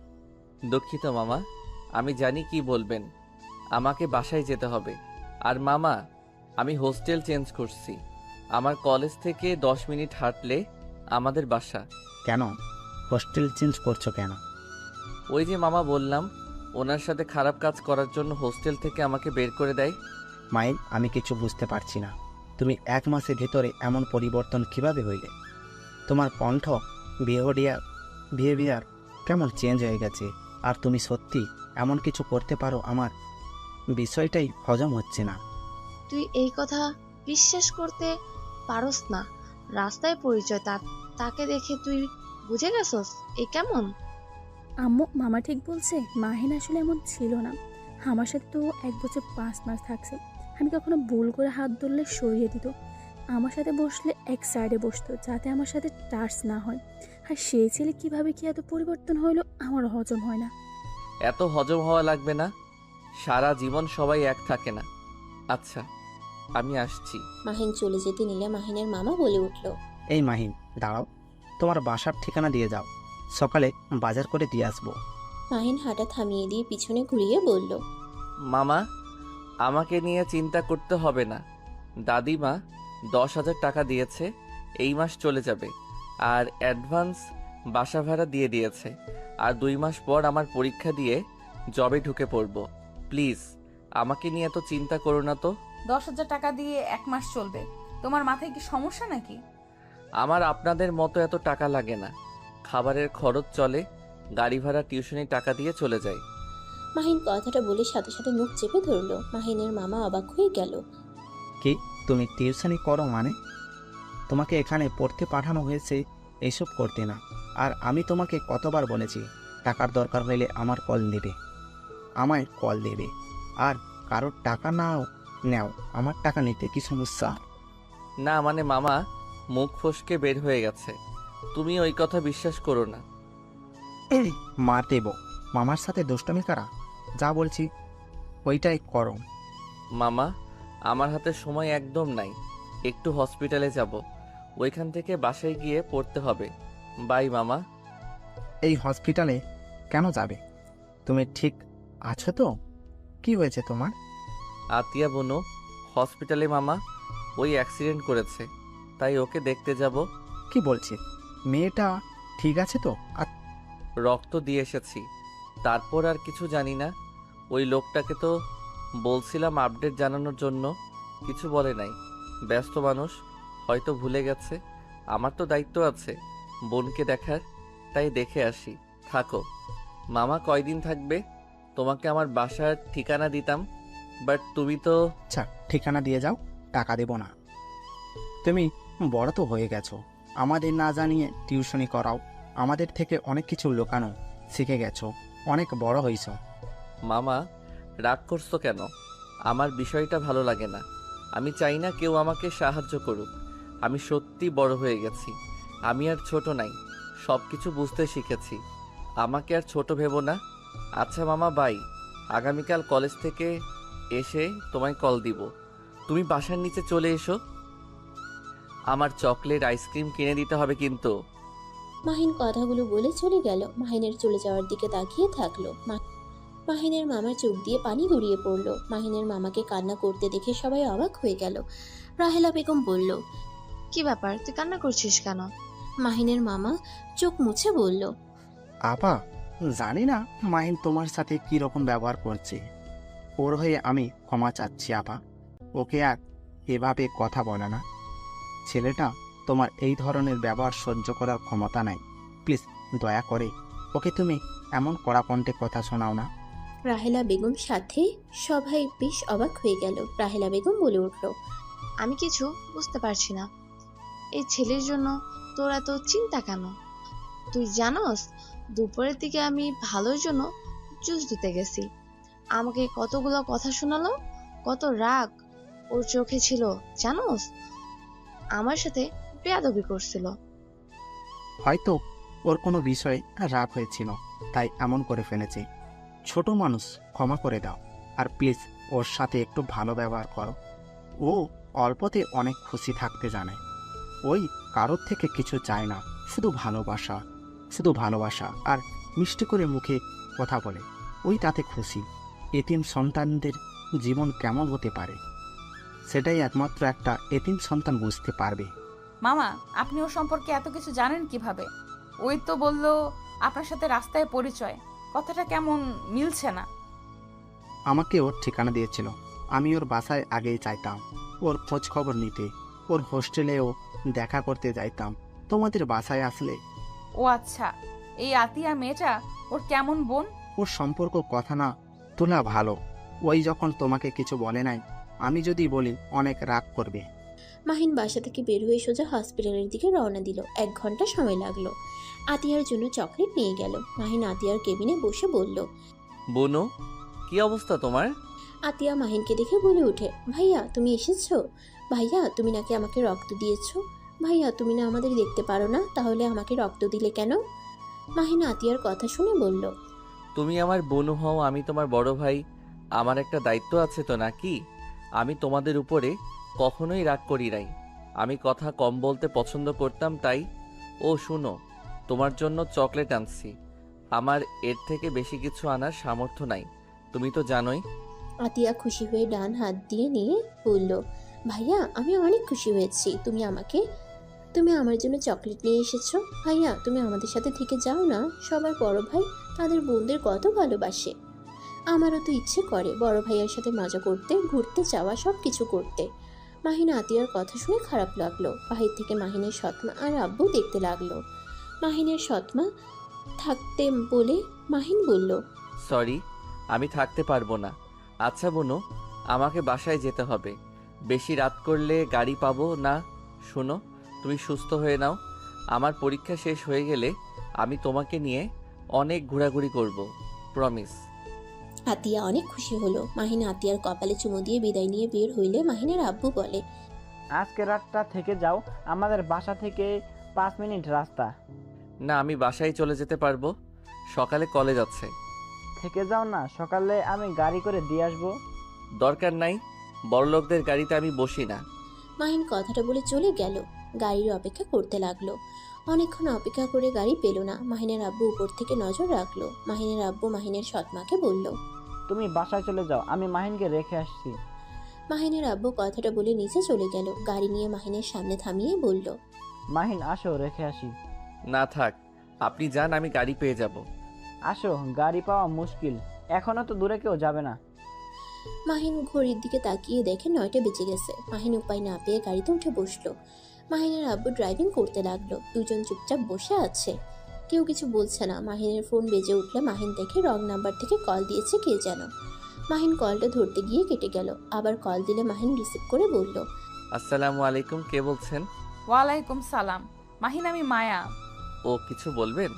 দুঃখিত মামা, আমি জানি কি বলবেন। আমাকে বাসায় যেতে হবে। আর মামা, আমি হোস্টেল চেঞ্জ করছি। আমার কলেজ থেকে 10 মিনিট হাঁটলে আমাদের বাসা। কেন হোস্টেল চেঞ্জ করছো কেন? ওই যে মামা বললাম, ওনার সাথে খারাপ কাজ করার জন্য হোস্টেল থেকে আমাকে বের করে দেয়। মাহিন, আমি কিছু বুঝতে পারছি না। তুমি 1 মাসের ভেতরে এমন পরিবর্তন কিভাবে হইলে? তোমার কণ্ঠ, বিহেভিয়ার কেমন চেঞ্জ হয়ে গেছে। আর তুমি সত্যি এমন কিছু করতে পারো? আমার বিষয়টাই হজম হচ্ছে না। তুই এই কথা বিশ্বাস করতে পারস না? রাস্তায় পরিচয়, তাকে দেখে তুই বুঝে গেছস এ কেমন? আম্মু, মামা ঠিক বলছে। মাহিন আসলে এমন ছিল না। আমার সাথে তো 1 বছর 5 মাস থাকছে। আমি কখনো ভুল করে হাত ধরলে সরিয়ে দিত। আমার সাথে বসলে এক সাইডে বসতো, যাতে আমার সাথে টাচ না হয়। আর সেই ছেলে কিভাবে কি এত পরিবর্তন হইলো আমারও হজম হয় না। এত হজম হওয়া লাগবে না, সারা জীবন সবাই এক থাকে না। আচ্ছা, আমি আসছি। মাহিন চলে যেতে নিলে মাহিনের মামা বলে উঠল। এই মাহিন, দাঁড়াও। তোমার বাসার ঠিকানা দিয়ে যাও, সকালে বাজার করে দিয়ে আসবো। মাহিন হাঁটা থামিয়ে দিয়ে পিছনে ঘুরিয়ে বলল। মামা, আমাকে নিয়ে চিন্তা করতে হবে না। দাদিমা 10,000 টাকা দিয়েছে, এই মাস চলে যাবে। আর অ্যাডভান্স বাসা ভাড়া দিয়ে দিয়েছে। আর 2 মাস পর আমার পরীক্ষা দিয়ে জবে ঢুকে পড়ব। প্লিজ আমাকে নিয়ে এত চিন্তা করো না তো। 10,000 টাকা দিয়ে 1 মাস চলবে? তোমার মাথায় কি সমস্যা নাকি? আমার আপনাদের মতো এত টাকা লাগে না। খাবারের খরচ চলে, গাড়ি ভাড়া, টিউশনি টাকা দিয়ে চলে যায়। মাহিন কথাটা বলে সাথে সাথে মুখ চেপে ধরল। মাহিনের মামা অবাক হয়ে গেল। কি, তুমি টিউশনি করো মানে? তোমাকে এখানে পড়তে পাঠানো হয়েছে এইসব করতে না। আর আমি তোমাকে কতবার বলেছি, টাকার দরকার হলে আমার কল দেবে, আমায় কল দেবে। আর কারোর টাকা নেও, আমার টাকা নিতে কি সমস্যা? না মানে মামা, মুখ ফসকে বের হয়ে গেছে। তুমি ওই কথা বিশ্বাস করো না। মার দেব। মামার সাথে দুষ্টমি করা, যা বলছি ওইটাই করো। মামা, আমার হাতে সময় একদম নাই। একটু হসপিটালে যাব, ওইখান থেকে বাসায় গিয়ে পড়তে হবে। বাই মামা। এই হসপিটালে কেন যাবে? তুমি ঠিক আছো তো? কি হয়েছে তোমার? আতিয়া বনু হসপিটালে মামা, ওই অ্যাক্সিডেন্ট করেছে, তাই ওকে দেখতে যাব। কি বলছি? মেয়েটা ঠিক আছে তো? আর রক্ত দিয়ে এসেছি, তারপর আর কিছু জানি না। ওই লোকটাকে তো বলছিলাম আপডেট জানানোর জন্য, কিছু বলে নাই। ব্যস্ত মানুষ, হয়তো ভুলে গেছে। আমার তো দায়িত্ব আছে বোনকে দেখার, তাই দেখে আসি। থাকো। মামা কয়দিন থাকবে? তোমাকে আমার বাসার ঠিকানা দিতাম, বাট তুমি তো। আচ্ছা, ঠিকানা দিয়ে যাও, টাকা দেব না। তুমি বড় তো হয়ে গেছো, আমাদের না জানিয়ে টিউশনি করাও। আমাদের থেকে অনেক কিছু লুকানো শিখে গেছো, অনেক বড় হইছো। মামা, রাগ করছো কেন? আমার বিষয়টা ভালো লাগে না। আমি চাই না কেউ আমাকে সাহায্য করুক। আমি সত্যি বড় হয়ে গেছি। আমি আর ছোট নাই, সব কিছু বুঝতে শিখেছি। আমাকে আর ছোট ভেবো না। আচ্ছা মামা, বাই। আগামীকাল কলেজ থেকে এসে তোমায় কল দিব। তুমি বাসার নিচে চলে এসো। আমার চকলেট, আইসক্রিম কিনে দিতে হবে কিন্তু। মাহিন কথাগুলো বলে চলে গেল। মাহিনের চলে যাওয়ার দিকে তাকিয়ে থাকলো। মাহিনের মামার চোখ দিয়ে পানি গড়িয়ে পড়ল। মাহিনের মামাকে কান্না করতে দেখে সবাই অবাক হয়ে গেল। রাহেলা বেগম বলল। কি ব্যাপার, তুই কান্না করছিস কেন? মাহিনের মামা চোখ মুছে বলল। আপা, জানি না মাহিন তোমার সাথে কি রকম ব্যবহার করছে। ওর হয়ে আমি ক্ষমা চাচ্ছি আপা। ওকে আর এভাবে কথা বলে না। ছেলেটা তোমার এই ধরনের ব্যবহার সহ্য করার ক্ষমতা নাই। প্লিজ দয়া করে ওকে তুমি এমন কড়া কণ্ঠে কথা শোনাও না। রাহেলা বেগম সাথে সবাই বেশ অবাক হয়ে গেল। রাহেলা বেগম বলে উঠল। আমি কিছু বুঝতে পারছি না। এই ছেলের জন্য তোর এত চিন্তা কেন? তুই জানোস দুপুরের দিকে আমি ভালোর জন্য জুস দিতে গেছি, আমাকে কতগুলো কথা শোনালো, কত রাগ ওর চোখে ছিল জানোস? আমার সাথে বেয়াদবি করছিল। হয়তো ওর কোনো বিষয়ে রাগ হয়েছিল, তাই এমন করে ফেলেছে। ছোট মানুষ, ক্ষমা করে দাও। আর প্লিজ ওর সাথে একটু ভালো ব্যবহার করো। ও অল্পতে অনেক খুশি থাকতে জানে। ওই কারোর থেকে কিছু চায় না, শুধু ভালোবাসা, শুধু ভালোবাসা। আর মিষ্টি করে মুখে কথা বলে, ওই তাতে খুশি। এতিম সন্তানদের জীবন কেমন হতে পারে সেটাই একমাত্র একটা এতিম সন্তান বুঝতে পারবে। মামা, আপনি ওর সম্পর্কে এত কিছু জানেন কিভাবে? ওই তো বললো আপনার সাথে রাস্তায় পরিচয়, কথাটা কেমন মিলছে না। আমাকে ওর ঠিকানা দিয়েছিল, আমি ওর বাসায় আগেই চাইতাম ওর খোঁজ খবর নিতে। ওর হোস্টেলেও দেখা করতে যাইতাম। তোমাদের বাসায় আসলে ও আচ্ছা, এই আতিয়া মেয়েটা ওর কেমন বোন? ওর সম্পর্ক কথা না তোলা ভালো। ওই যখন তোমাকে কিছু বলে নাই, আমি যদি বলি অনেক রাগ করবে। মাহিন বাসা থেকে বের হয়ে সোজা হসপিটালের দিকে রওনা দিল। 1 ঘন্টা সময় লাগলো। আতিয়ার জন্য চকলেট নিয়ে গেল। মাহিন আতিয়ার কেবিনে বসে বলল। বুনু, কি অবস্থা তোমার? আতিয়া মাহিনকে দেখে বলে ওঠে, ভাইয়া তুমি এসেছো? ভাইয়া তুমি নাকি আমাকে রক্ত দিয়েছো? ভাইয়া তুমি না আমাদের দেখতে পারো না, তাহলে আমাকে রক্ত দিলে কেন? মাহিন আতিয়ার কথা শুনে বলল, তুমি আমার বোনু হও, আমি তোমার বড় ভাই, আমার একটা দায়িত্ব আছে তো নাকি? আমি তোমাদের উপরে কখনোই রাগ করি নাই। আমি কথা কম বলতে পছন্দ করতাম, তাই। ও শুনো, তোমার জন্য চকলেট আনছি। আমার এর থেকে বেশি কিছু আনার সামর্থ্য নাই, তুমি তো জানোই। আতিয়া খুশি হয়ে ডান হাত দিয়ে নিয়ে বলল, ভাইয়া আমি অনেক খুশি হয়েছি, তুমি আমার জন্য চকলেট নিয়ে এসেছো। ভাইয়া তুমি আমাদের সাথে থেকে যাও না, সবার বড় ভাই তাদের বোনদের কত ভালোবাসে। আমারও তো ইচ্ছে করে বড় ভাইয়ার সাথে মজা করতে, ঘুরতে যাওয়া, সব কিছু করতে। মাহিন আতিয়ার কথা শুনে খারাপ লাগলো। বাহির থেকে মাহিনের সৎমা আর আব্বু দেখতে লাগলো। মাহিনের সৎমা থাকতে বলে মাহিন বলল, সরি, আমি থাকতে পারবো না। আচ্ছা বোনু, আমাকে বাসায় যেতে হবে, বেশি রাত করলে গাড়ি পাবো না। শোনো, তুমি সুস্থ হয়ে নাও। আমার পরীক্ষা শেষ হয়ে গেলে আমি তোমাকে নিয়ে অনেক ঘোরাঘুরি করব, প্রমিস। আতিয়া অনেক খুশি হলো। মাহিন আতিয়ার কপালে চুমু দিয়ে বিদায় নিয়ে বের হইলে মাহিনের আব্বু বলে, আজকে রাতটা থেকে যাও, আমাদের বাসা থেকে 5 মিনিট রাস্তা। না, আমি বাসায় চলে যেতে পারবো, সকালে কলেজ আছে। থেকে যাও না, সকালে আমি গাড়ি করে দিয়ে আসবো। দরকার নাই, বড়লোকদের গাড়িতে আমি বসি না। মাহিন কথাটা বলে চলে গেল। গাড়ির অপেক্ষা করতে লাগলো। অনেকক্ষণ অপেক্ষা করে গাড়ি পেল না। মাহিনের আব্বু উপর থেকে নজর রাখলো। মাহিনের আব্বু মাহিনের সৎমাকে বলল, তুমি বাসায় চলে যাও, আমি মাহিনকে রেখে আসছি। মাহিনের আব্বু কথাটা বলে নিচে চলে গেল। গাড়ি নিয়ে মাহিনের সামনে থামিয়ে বলল, মাহিন আসো, রেখে আসি। না থাক, আপনি যান, আমি গাড়ি পেয়ে যাব। আসো, গাড়ি পাওয়া মুশকিল, এখনো তো দূরে কেউ যাবে না। মাহিন ঘড়ির দিকে তাকিয়ে দেখে 9টা বেজে গেছে। মাহিন উপায় না পেয়ে গাড়িতে উঠে বসলো। মাহিনের আব্বু ড্রাইভিং করতে লাগলো। দুজন চুপচাপ বসে আছে, কেউ কিছু বলছে না। মাহিনের ফোন বেজে উঠলে মাহিন দেখে রং নাম্বার থেকে কল দিয়েছে কে যেন। মাহিন কলটা ধরতে গিয়ে কেটে গেল। আবার কল দিলে মাহিন রিসিভ করে বলল, আসসালামু আলাইকুম, কে বলছেন? ওয়ালাইকুম সালাম। মাহিন, আমি মায়া। ও কিছু বলবেন?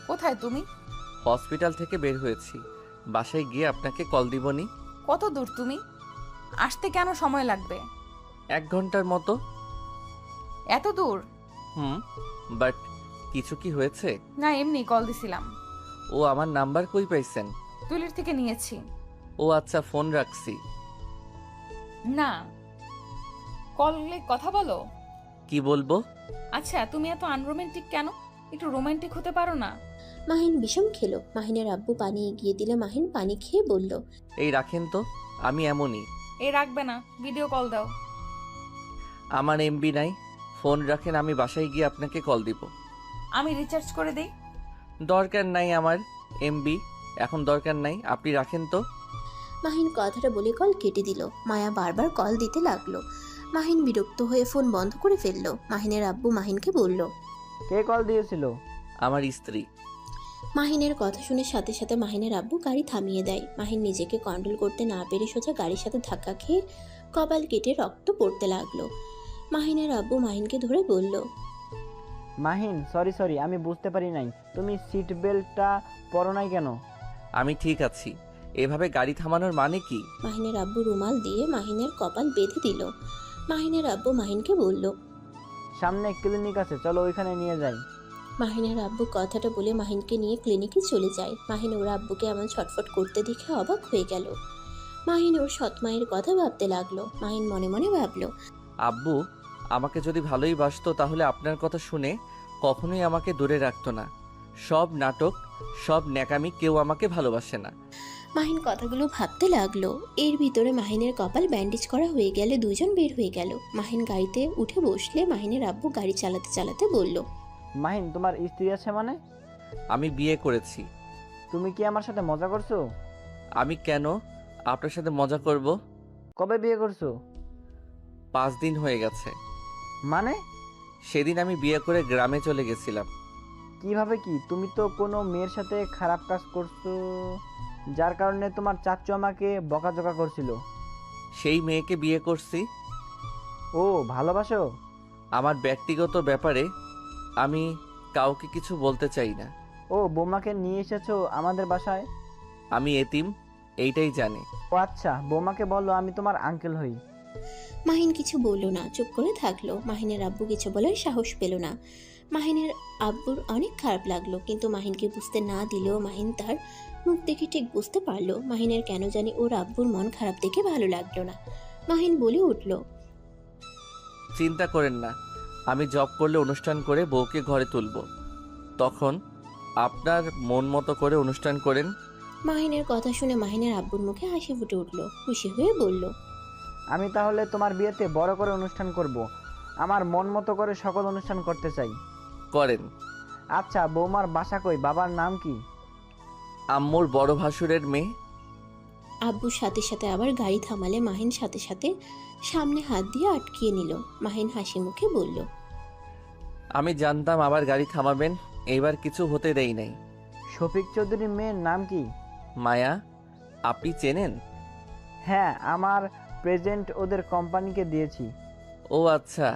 কোথায় তুমি? হসপিটাল থেকে বের হয়েছি, বাসায় গিয়ে আপনাকে কল দিবনি। কত দূর তুমি? আসতে কেন সময় লাগবে? 1 ঘন্টার মতো। এত দূর? বাট কিছু কি হয়েছে? না, এমনি কল দিছিলাম। ও আমার নাম্বার কই পাইছেন? তুলির থেকে নিয়েছি। ও আচ্ছা, ফোন রাখছি। না, কলে কথা বলো। কি বলবো? আচ্ছা, তুমি এত আনরোমান্টিক কেন? একটু রোমান্টিক হতে পারো না? মাহিন বিষম খেলো। মাহিনের আব্বু পানি এগিয়ে দিলে মাহিন পানি খেয়ে বলল, এই রাখেন তো, আমি এমনই। এই রাখবে না, ভিডিও কল দাও। আমার এমবি নাই, ফোন রাখেন, আমি বাসায় গিয়ে আপনাকে কল দিব। আমি রিচার্জ করে দেই। দরকার নাই আমার এমবি, এখন দরকার নাই, আপনি রাখেন তো। মাহিন কথাটা বলে কল কেটে দিল। মায়া বারবার কল দিতে লাগলো। মাহিন বিরক্ত হয়ে ফোন বন্ধ করে ফেললো। মাহিনের আব্বু মাহিনকে বলল, কে কল দিয়েছিল? আমার স্ত্রী। মাহিনের কথা শুনে সাথে সাথে মাহিনের আব্বু গাড়ি থামিয়ে দেয়। মাহিন নিজেকে কন্ট্রোল করতে না পেরে সোজা গাড়ির সাথে ধাক্কা খেয়ে কপাল কেটে রক্ত পড়তে লাগলো। মাহিনের আব্বু মাহিনকে ধরে বলল, মাহিন সরি আমি বুঝতে পারি নাই, তুমি সিট বেল্টটা পরো নাই কেন? আমি ঠিক আছি। এভাবে গাড়ি থামানোর মানে কি? মাহিনের আব্বু রুমাল দিয়ে মাহিনের কপাল বেঁধে দিল। মাহিনের আব্বু মাহিনকে বলল, সামনে ক্লিনিক আছে, চলো ওইখানে নিয়ে যাই। মাহিনের আব্বু কথাটা বলে মাহিনকে নিয়ে ক্লিনিকে চলে যায়। মাহিন ওর আব্বুকে এমন ছটফট করতে দেখে অবাক হয়ে গেল। মাহিন ওর সৎমায়ের কথা ভাবতে লাগলো। মাহিন মনে মনে ভাবলো, আব্বু আমাকে যদি ভালোই বাসতো তাহলে আপনার কথা শুনে কখনোই আমাকে দূরে রাখতো না। সব নাটক, সব ন্যাকামি, কেউ আমাকে ভালোবাসে না। মাহিন কথাগুলো ভাবতে লাগলো। এর ভিতরে মাহিনের কপাল ব্যান্ডেজ করা হয়ে গেলে দুজন বের হয়ে গেল। মাহিন গাড়িতে উঠে বসলে মাহিনের আব্বু গাড়ি চালাতে চালাতে বলল, মাহিন তোমার স্ত্রী আছে মানে? আমি বিয়ে করেছি। তুমি কি আমার সাথে মজা করছো? আমি কেন আপনার সাথে মজা করব? কবে বিয়ে করছো? 5 দিন হয়ে গেছে। মানে? সেদিন আমি বিয়ে করে গ্রামে চলে গেছিলাম। কিভাবে কি? তুমি তো কোনো মেয়ের সাথে খারাপ কাজ করছো, যার কারণে তোমার চাচু আমাকে বকাঝকা করছিল। সেই মেয়েকে বিয়ে করছি। ও ভালোবাসো? আমার ব্যক্তিগত ব্যাপারে আমি কাউকে কিছু বলতে চাই না। ও বৌমাকে নিয়ে এসেছো আমাদের বাসায়? আমি এতিম, এইটাই জানি। ও আচ্ছা, বৌমাকে বলো আমি তোমার আঙ্কেল হই। মাহিন কিছু বলল না, চুপ করে থাকলো। মাহিনের আব্বু কিছু বলার সাহস পেল না। মাহিনের আব্বুর অনেক খারাপ লাগলো, কিন্তু মাহিনকে বুঝতে না দিলেও মাহিন তার মুখ দেখে ঠিক বুঝতে পারলো মাহিনের কেন জানি ওর আব্বুর মন খারাপ দেখে ভালো লাগলো না। মাহিন বলে উঠল, চিন্তা করেন না, আমি জব করলে অনুষ্ঠান করে বউকে ঘরে তুলব, তখন আপনার মন মতো করে অনুষ্ঠান করেন। মাহিনের কথা শুনে মাহিনের আব্বুর মুখে হাসি ফুটে উঠল। খুশি হয়ে বলল, আমি তাহলে তোমার বিয়েতে বড় করে অনুষ্ঠান করব। আমার মন মতো করে সকল অনুষ্ঠান করতে চাই। করেন। আচ্ছা, বৌমার বাসা কই? বাবার নাম কি? আম্মুর বড় ভাসুরের মেয়ে। আব্বুর সাথে সাথে আবার গাড়ি থামালে মাহিন সাথে সাথে সামনে হাত দিয়ে আটকিয়ে নিল। মাহিন হাসি মুখে বলল, আমি জানতাম আবার গাড়ি থামাবেন, এইবার কিছু হতে দেই নাই। শফিক চৌধুরীর মেয়ের নাম কি? মায়া। আপনি চেনেন? হ্যাঁ, আমার প্রেজেন্ট ওদের কোম্পানিকে দিয়েছি। ও আচ্ছা,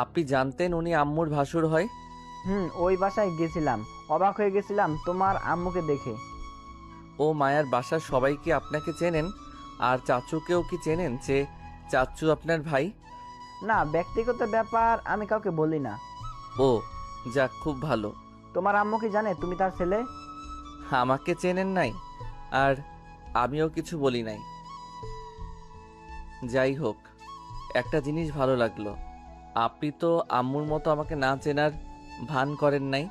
আপনি জানতেন উনি আম্মুর ভাসুর হয়? ওই বাসায় গেছিলাম, অবাক হয়ে গেছিলাম তোমার আম্মুকে দেখে। ও মায়ার বাসার সবাই কি আপনাকে চেনেন? আর চাচুকেও কি চেনেন যে চাচু আপনার ভাই? না, ব্যক্তিগত ব্যাপার আমি কাউকে বলি না। ও যাক, খুব ভালো। তোমার আম্মু কি জানে তুমি তার ছেলে? আমাকে চেনেন নাই, আর আমিও কিছু বলি নাই। যাই হোক, একটা জিনিস ভালো লাগলো, আপনি তো আম্মুর মতো আমাকে না চেনার ভান করেন নাই।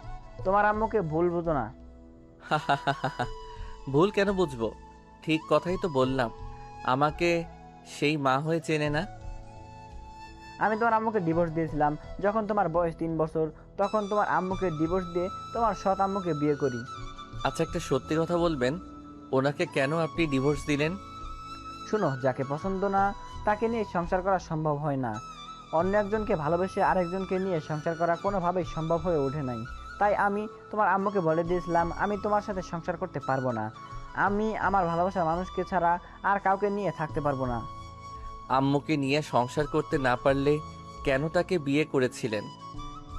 তোমার আম্মুকে ভুল বুঝো না। ভুল কেন বুঝবো? ঠিক কথাই তো বললাম, আমাকে সেই মা হয়ে চেনে না। আমি তোমার আম্মুকে ডিভোর্স দিয়েছিলাম যখন তোমার বয়স 3 বছর। তখন তোমার আম্মুকে ডিভোর্স দিয়ে তোমার সৎ আম্মুকে বিয়ে করি। আচ্ছা, একটা সত্যি কথা বলবেন, ওনাকে কেন আপনি ডিভোর্স দিলেন? শুনো, যাকে পছন্দ না তাকে নিয়ে সংসার করা সম্ভব হয় না। অন্য একজনকে ভালোবেসে আরেকজনকে নিয়ে সংসার করা কোনোভাবেই সম্ভব হয়ে ওঠে নাই। তাই আমি তোমার আম্মুকে বলে দিয়েছিলাম আমি তোমার সাথে সংসার করতে পারবো না। আমি আমার ভালোবাসার মানুষকে ছাড়া আর কাউকে নিয়ে থাকতে পারবো না। আম্মুকে নিয়ে সংসার করতে না পারলে কেন তাকে বিয়ে করেছিলেন?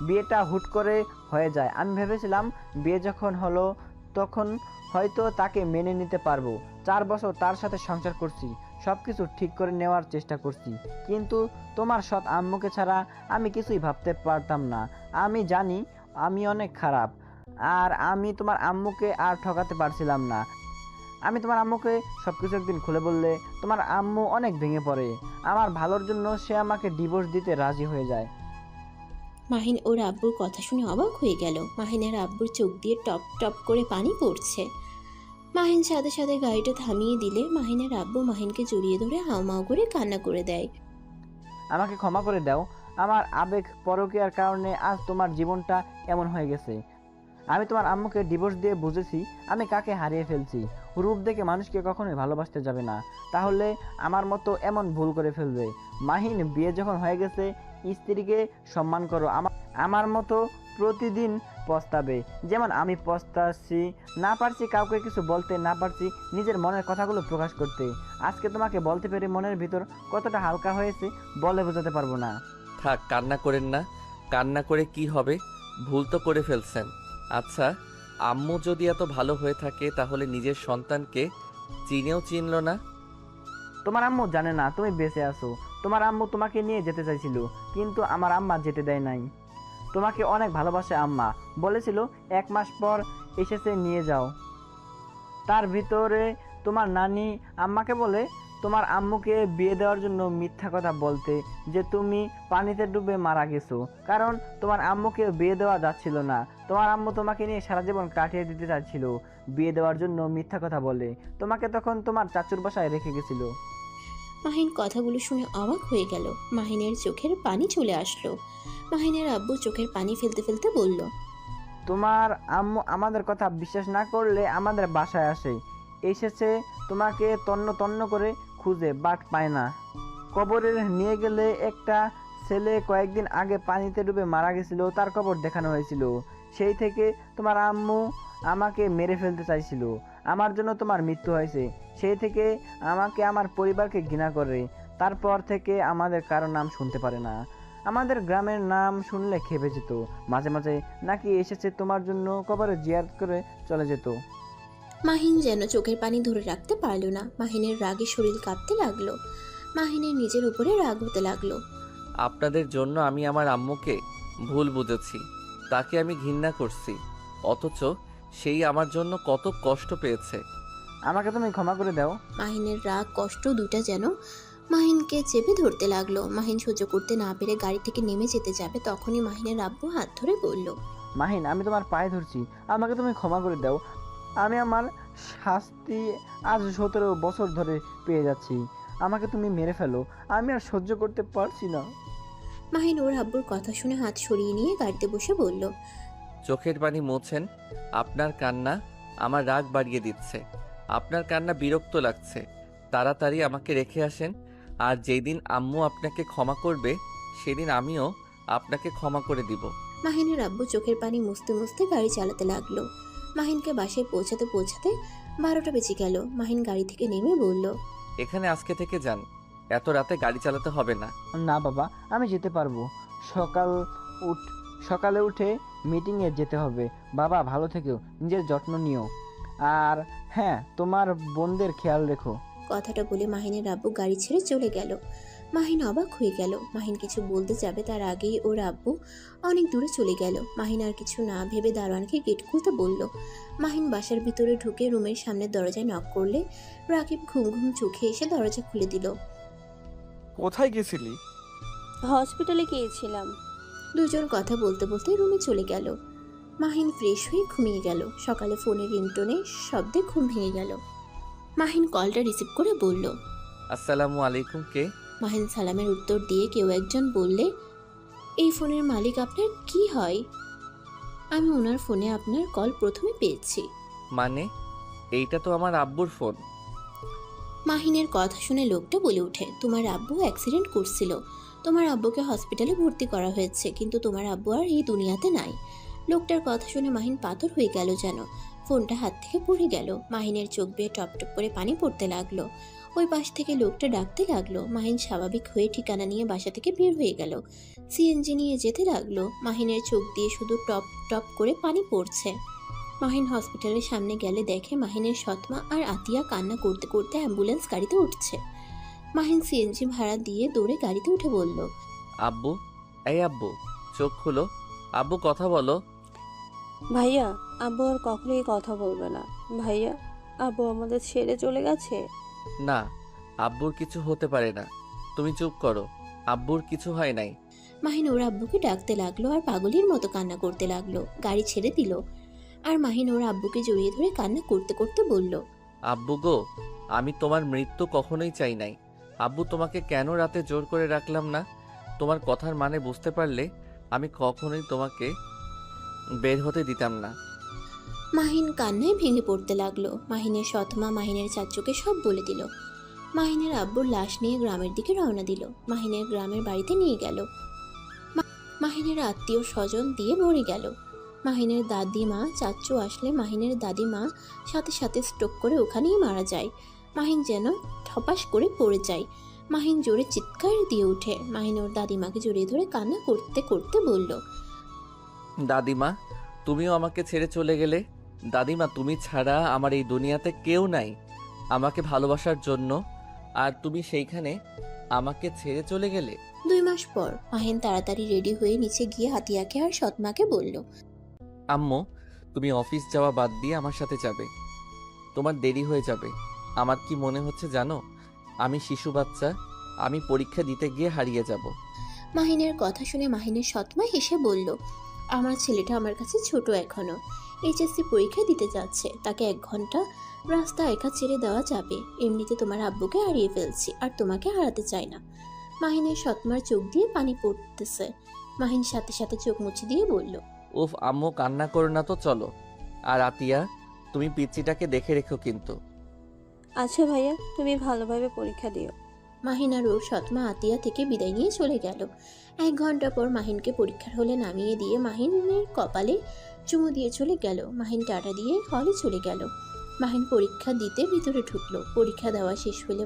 বিয়েটা হুট করে হয়ে যায়। আমি ভেবেছিলাম বিয়ে যখন হলো তখন হয়তো তাকে মেনে নিতে পারবো। 4 বছর তার সাথে সংসার করছি, সব কিছু ঠিক করে নেওয়ার চেষ্টা করছি, কিন্তু তোমার সৎ আম্মুকে ছাড়া আমি কিছুই ভাবতে পারতাম না। আমি জানি আমি অনেক খারাপ, আর আমি তোমার আম্মুকে আর ঠকাতে পারছিলাম না। আমি তোমার আম্মুকে সব কিছু একদিন খুলে বললে তোমার আম্মু অনেক ভেঙে পড়ে। আমার ভালোর জন্য সে আমাকে ডিভোর্স দিতে রাজি হয়ে যায়। মাহিন ওর আব্বুর কথা শুনে অবাক হয়ে গেল। মাহিনের আব্বুর চোখ দিয়ে টপ টপ করে পানি পড়ছে। মাহিন সাথে সাথে গাড়িটা থামিয়ে দিলে মাহিনের আব্বু মাহিনকে জড়িয়ে ধরে হাউমাউ করে কান্না করে দেয়। আমাকে ক্ষমা করে দাও, আমার আবেগ পরকীয়ার কারণে আজ তোমার জীবনটা এমন হয়ে গেছে। আমি তোমার আম্মুকে ডিভোর্স দিয়ে বুঝেছি আমি কাকে হারিয়ে ফেলছি। রূপ দেখে মানুষকে কখনোই ভালোবাসতে যাবে না, তাহলে আমার মতো এমন ভুল করে ফেলবে। মাহিন, বিয়ে যখন হয়ে গেছে স্ত্রীকে সম্মান করো। আমার মতো প্রতিদিন পস্তাবে, যেমন আমি পস্তাচ্ছি। না পারছি কাউকে কিছু বলতে, না পারছি নিজের মনের কথাগুলো প্রকাশ করতে। আজকে তোমাকে বলতে পেরে মনের ভিতর কতটা হালকা হয়েছে বলে বোঝাতে পারবো না। থাক, কান্না করেন না। কান্না করে কি হবে? ভুল তো করে ফেলছেন। আচ্ছা, আম্মু যদি এত ভালো হয়ে থাকে তাহলে নিজের সন্তানকে চিনেও চিনল না। তোমার আম্মু জানে না তুমি বেঁচে আছো। তোমার আম্মু তোমাকে নিয়ে যেতে চাইছিল, কিন্তু আমার আম্মা যেতে দেয় নাই। তোমাকে অনেক ভালোবাসে আম্মা, বলেছিল 1 মাস পর এসেছে নিয়ে যাও। তার ভিতরে তোমার নানি আম্মাকে বলে তোমার আম্মুকে বিয়ে দেওয়ার জন্য মিথ্যা কথা বলতে, যে তুমি পানিতে ডুবে মারা গেছো, কারণ তোমার আম্মুকে বিয়ে দেওয়া যাচ্ছিল না। তোমার আম্মু তোমাকে নিয়ে সারা জীবন কাটিয়ে দিতে চাচ্ছিল, বিয়ে দেওয়ার জন্য মিথ্যা কথা বলে তোমাকে তখন তোমার চাচুর বাসায় রেখে গেছিল। মাহিন কথাগুলো শুনে অবাক হয়ে গেল। মাহিনের চোখের পানি চলে আসলো। মাহিনের আব্বু চোখের পানি ফেলতে ফেলতে বলল, তোমার আম্মু আমাদের কথা বিশ্বাস না করলে আমাদের বাসায় আসে, এসেছে তোমাকে তন্ন তন্ন করে খুঁজে, বাট পায় না। কবরে নিয়ে গেলে একটা ছেলে কয়েকদিন আগে পানিতে ডুবে মারা গেছিল, তার কবর দেখানো হয়েছিল। সেই থেকে তোমার আম্মু আমাকে মেরে ফেলতে চাইছিল, আমার জন্য তোমার মৃত্যু হয়েছে। সেই থেকে আমাকে, আমার পরিবারকে ঘৃণা করে। তারপর থেকে আমাদের কারো নাম শুনতে পারে না। আমাদের গ্রামের নাম শুনলে খেপে যেত। মাঝে মাঝে নাকি এসেছে তোমার জন্য কবরে জিয়ারত করে চলে যেত। মাহিন যেন চোখের পানি ধরে রাখতে পারল না। মাহিনের রাগে শরীর কাঁপতে লাগলো। মাহিনের নিজের উপরে রাগ হতে লাগলো। আপনাদের জন্য আমি আমার আম্মুকে ভুল বুঝেছি, তাকে আমি ঘৃণা করছি, অথচ সেই আমার জন্য কত কষ্ট পেয়েছে। আমাকে তুমি ক্ষমা করে দাও। মাহিনের রাগ কষ্ট দুটা যেন মাহিনকে চেপে ধরতে লাগলো। মাহিন সহ্য করতে না পেরে গাড়ি থেকে নেমে যেতে যাবে, তখনই মাহিনের আব্বু হাত ধরে বলল, মাহিন, আমি তোমার পায়ে ধরছি, আমাকে তুমি ক্ষমা করে দাও। আমি আমার শাস্তি আজ 17 বছর ধরে পেয়ে যাচ্ছি। আমাকে তুমি মেরে ফেলো, আমি আর সহ্য করতে পারছি না। মাহিন ওর আব্বুর কথা শুনে হাত সরিয়ে নিয়ে গাড়িতে বসে বলল, চোখের পানি মোছেন। আপনার কান্না আমার রাগ বাড়িয়ে দিচ্ছে। আপনার কান্না বিরক্ত লাগছে। তাড়াতাড়ি আমাকে রেখে আসেন। আর যেই দিন আম্মু আপনাকে ক্ষমা করবে সেদিন আমিও আপনাকে ক্ষমা করে দিব। মাহিনের আব্বু চোখের পানি মুছতে মুছতে গাড়ি চালাতে লাগলো। মাহিনকে বাসায় পৌঁছাতে পৌঁছাতে 12টা বেজে গেল। মাহিন গাড়ি থেকে নেমে বলল, এখানে আজকে থেকে যান, এত রাতে গাড়ি চালাতে হবে না। না বাবা, আমি যেতে পারবো। সকালে উঠে মিটিংয়ে যেতে হবে। বাবা, ভালো থেকো, নিজের যত্ন নিও। আর হ্যাঁ, তোমার বোনদের খেয়াল রেখো। কথাটা বলে মাহিনের আব্বু গাড়ি ছেড়ে চলে গেল। মাহিন অবাক হয়ে গেল। মাহিন কিছু বলতে যাবে তার আগেই ওর আব্বু অনেক দূরে চলে গেল। মাহিন আর কিছু না ভেবে দারোয়ানকে গেট খুলতে বলল। মাহিন বাসার ভিতরে ঢুকে রুমের সামনে দরজায় নক করলে রাকিব ঘুম ঘুম চোখে এসে দরজা খুলে দিল। কোথায় গেছিলি? হসপিটালে গিয়েছিলাম। দুজন কথা বলতে বলতে রুমে চলে গেল। মাহিন ফ্রেশ হয়ে ঘুমিয়ে গেল। সকালে ফোনের রিংটোনে শব্দে ঘুম ভেঙে গেল। মাহিন কলটা রিসিভ করে বলল, আসসালামু আলাইকুম। কে? মাহিন সালামের উত্তর দিয়ে কেউ একজন বললে, এই ফোনের মালিক আপনার কি হয়? আমি ওনার ফোনে আপনার কল প্রথমে পেয়েছি। মানে? এইটা তো আমার আব্বুর ফোন। মাহিনের কথা শুনে লোকটা বলে ওঠে, তোমার আব্বু অ্যাক্সিডেন্ট করছিল। তোমার আব্বুকে হসপিটালে ভর্তি করা হয়েছে, কিন্তু তোমার আব্বু আর এই দুনিয়াতে নাই। লোকটার কথা শুনে মাহিন পাথর হয়ে গেল যেন। ফোনটা হাত থেকে পড়ে গেল। মাহিনের চোখ বেয়ে টপ টপ করে পানি পড়তে লাগলো। ওই পাশ থেকে লোকটা ডাকতে লাগলো। মাহিন স্বাভাবিক হয়ে ঠিকানা নিয়ে বাসা থেকে বের হয়ে গেল। সিএনজি নিয়ে যেতে লাগলো। মাহিনের চোখ দিয়ে শুধু টপ টপ করে পানি পড়ছে। মাহিন হসপিটালের সামনে গেলে দেখে মাহিনের সৎমা আর আতিয়া কান্না করতে করতে অ্যাম্বুলেন্স গাড়িতে উঠছে। মাহিন সিএনজি ভাড়া দিয়ে দৌড়ে গাড়িতে উঠে বলল, আব্বু, এই আব্বু, চোখ খুলো। আব্বু, কথা বলো। ভাইয়া, আব্বু আর কখনোই কথা বলবে না। ভাইয়া, আব্বু আমাদের ছেড়ে চলে গেছে। না, আব্বুর কিছু হতে পারে না, তুমি চুপ করো। আব্বুর কিছু হয় নাই। মাহিন ওর আব্বুকে ডাকতে লাগলো আর পাগলের মতো কান্না করতে লাগলো। গাড়ি ছেড়ে দিল আর মাহিন ওর আব্বুকে জড়িয়ে ধরে কান্না করতে করতে বলল, আব্বু গো, আমি তোমার মৃত্যু কখনোই চাই নাই। আব্বু, তোমাকে কেন রাতে জোর করে রাখলাম না? তোমার কথার মানে বুঝতে পারলে আমি কখনোই তোমাকে বের হতে দিতাম না। মাহিন কান্নায় ভেঙে পড়তে লাগলো। মাহিনের সৎমা মাহিনের চাচুকে সব বলে দিল। মাহিনের আব্বুর লাশ নিয়ে গ্রামের দিকে রওনা দিল। মাহিনের গ্রামের বাড়িতে নিয়ে গেল। মাহিনের আত্মীয় স্বজন দিয়ে ভরে গেল। মাহিনের দাদিমা চাচু আসলে মাহিনের দাদিমা সাথে সাথে স্ট্রোক করে ওখানেই মারা যায়। মাহিন যেন ঠপাস করে পড়ে যায়। মাহিন জোরে চিৎকার দিয়ে ওঠে। মাহিন ওর দাদিমাকে জড়িয়ে ধরে কান্না করতে করতে বলল, দাদিমা, তুমিও আমাকে ছেড়ে চলে গেলে। দাদিমা, তুমি ছাড়া আমার এই দুনিয়াতে কেউ নাই আমাকে ভালোবাসার জন্য, আর তুমি সেইখানে আমাকে ছেড়ে চলে গেলে। 2 মাস পর মাহিন তাড়াতাড়ি রেডি হয়ে নিচে গিয়ে হাতিয়াকে আর সৎমাকে বলল, আম্মু, তুমি অফিস যাওয়া বাদ দিয়ে আমার সাথে যাবে। তোমার দেরি হয়ে যাবে। আমার কি মনে হচ্ছে জানো, আমি শিশু বাচ্চা, আমি পরীক্ষা দিতে গিয়ে হারিয়ে যাব। মাহিনের কথা শুনে মাহিনের সৎমা হেসে বলল, আমার ছেলেটা আমার কাছে ছোট এখনো, এইচএসসি পরীক্ষা দিতে যাচ্ছে, তাকে 1 ঘন্টা রাস্তা একা ছেড়ে দেওয়া যাবে। এমনিতে তোমার আব্বুকে হারিয়ে ফেলছি, আর তোমাকে হারাতে চাই না। মাহিনের সৎমার চোখ দিয়ে পানি পড়তেছে। মাহিন সাথে সাথে চোখ মুছে দিয়ে বলল, উফ আম্মু, কান্না করো না তো, চলো। আর আতিয়া, তুমি পিচ্চিটাকে দেখে রেখো কিন্তু। আচ্ছা ভাইয়া, তুমি ভালোভাবে পরীক্ষা দিও। মাহিন আর ওর সৎমা আতিয়া থেকে বিদায় নিয়ে চলে গেল। 1 ঘন্টা পর মাহিনকে পরীক্ষার হলে নামিয়ে দিয়ে মাহিনের কপালে চুমু দিয়ে চলে গেল। মাহিন টাটা দিয়ে হলে চলে গেল। মাহিন পরীক্ষা দিতে ভিতরে ঢুকলো। পরীক্ষা দেওয়া শেষ হলে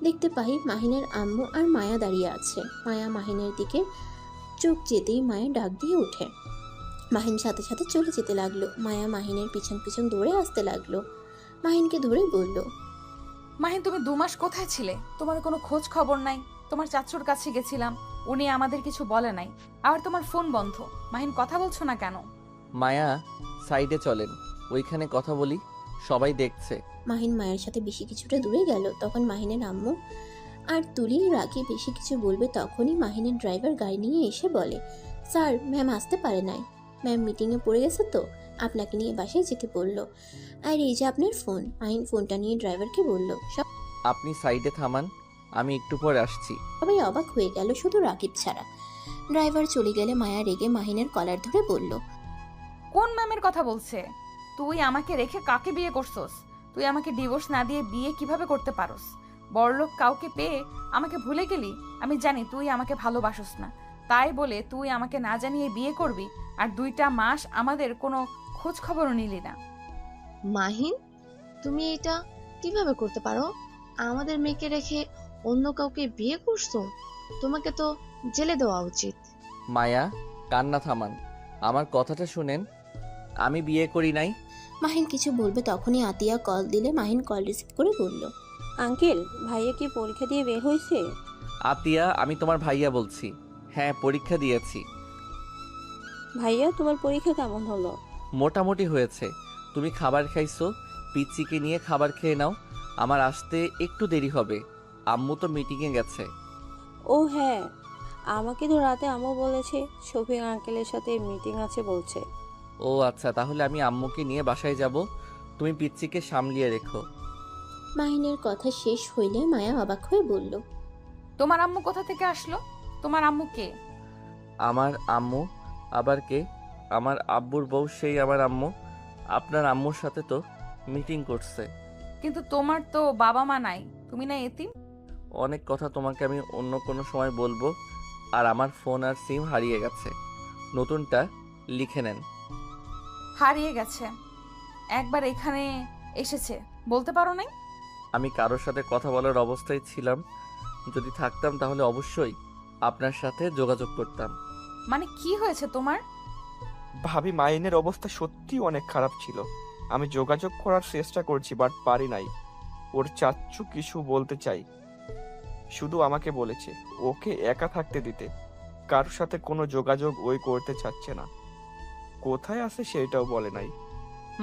দেখতে পাই মাহিনের আম্মু আর মায়া দাঁড়িয়ে আছে। মায়া মাহিনের দিকে চোখ যেতেই মায়া ডাক দিয়ে ওঠে। মাহিন সাথে সাথে চলে যেতে লাগলো। মায়া মাহিনের পিছন পিছন দৌড়ে আসতে লাগলো। মাহিনকে ধরে বলল, মাহিন, তুমি 2 মাস কোথায় ছিলে? তোমার কোনো খোঁজ খবর নাই। তোমার চাচুর কাছে গেছিলাম, উনি আমাদের কিছু বলে নাই। আর তোমার ফোন বন্ধ। মাহিন, কথা বলছো না কেন? মায়া, সাইডে চলেন, ওইখানে কথা বলি, সবাই দেখছে। মাহিন মায়ের সাথে বেশি কিছুটা দূরে গেল। তখন মাহিনের আম্মু আর তুলি রাগে বেশি কিছু বলবে, তখনই মাহিনের ড্রাইভার গাড়ি নিয়ে এসে বলে, স্যার, ম্যাম আসতে পারে নাই। ম্যাম মিটিংয়ে পড়ে গেছে তো আপনাকে নিয়ে বাসায় যেতে বলল। আর এই যে আপনার ফোন। মাহিন ফোনটা নিয়ে ড্রাইভারকে বলল। আপনি সাইডে থামান, আমি একটু পরে আসছি। সবাই অবাক হয়ে গেল, শুধু রাকিব ছাড়া। ড্রাইভার চলে গেলে মায়া রেগে মাহিনের কলার ধরে বলল, কোন ম্যামের কথা বলছে? তুই আমাকে রেখে কাকে বিয়ে করছস? তুই আমাকে ডিভোর্স না দিয়ে বিয়ে কিভাবে করতে পারস? বড়লোক কাউকে পেয়ে আমাকে ভুলে গেলি? আমি জানি তুই আমাকে ভালোবাসস না, তাই বলে তুই আমাকে না জানিয়ে বিয়ে করবি, আর 2টা মাস আমাদের কোনো খোঁজ খবরও নিলি না। মাহিন, তুমি এটা কিভাবে করতে পারো? আমাদের মেয়েকে রেখে অন্য কাউকে বিয়ে করছো? তোমাকে তো জেলে দেওয়া উচিত। মায়া, কান্না থামান, আমার কথাটা শুনেন, আমি বিয়ে করি নাই। মাহিন কিছু বলবে তখনই আতিয়া কল দিলে মাহিন কল রিসিভ করে বলল, আঙ্কেল, ভাইয়া কি পরীক্ষা দিয়ে বের হয়েছে? আতিয়া, আমি তোমার ভাইয়া বলছি। হ্যাঁ, পরীক্ষা দিয়েছি। ভাইয়া, তোমার পরীক্ষা কেমন হলো? মোটামুটি হয়েছে। তুমি খাবার খাইছো, পিচ্চিকে নিয়ে খাবার খেয়ে নাও, আমার আসতে একটু দেরি হবে। আম্মু তো মিটিংয়ে গেছে। ও হ্যাঁ, আমাকে তো রাতে আম্মু বলেছে শফিক আঙ্কেলের সাথে মিটিং আছে বলছে। ও আচ্ছা, তাহলে আমি আম্মুকে নিয়ে বাসায় যাব, তুমি পিচ্চিকে সামলিয়ে রেখো। মাহিনের কথা শেষ হইলে মায়া অবাক হয়ে বলল, তোমার আম্মু কোথা থেকে আসলো? তোমার আম্মু কে? আমার আম্মু আবার কে? আমার আব্বুর বউ, সেই আমার আম্মু। আপনার আম্মুর সাথে তো মিটিং করছে। কিন্তু তোমার তো বাবা মা নাই, তুমি না এতিম? অনেক কথা তোমাকে আমি অন্য কোনো সময় বলবো। আর আমার ফোন আর সিম হারিয়ে গেছে, নতুনটা লিখে নেন। হারিয়ে গেছে? একবার এখানে এসেছে, বলতে পারো নাই? আমি কারোর সাথে কথা বলার অবস্থায় ছিলাম, যদি থাকতাম তাহলে অবশ্যই আপনার সাথে যোগাযোগ করতাম। মানে কি হয়েছে তোমার? ভাবি, মাইনের অবস্থা সত্যি অনেক খারাপ ছিল। আমি যোগাযোগ করার চেষ্টা করছি, বাট পারি নাই। ওর চাচ্চু কিছু বলতে চাই, শুধু আমাকে বলেছে ওকে একা থাকতে দিতে, কারোর সাথে কোনো যোগাযোগ ওই করতে চাচ্ছে না। কোথায় আছে সেটাও বলে নাই।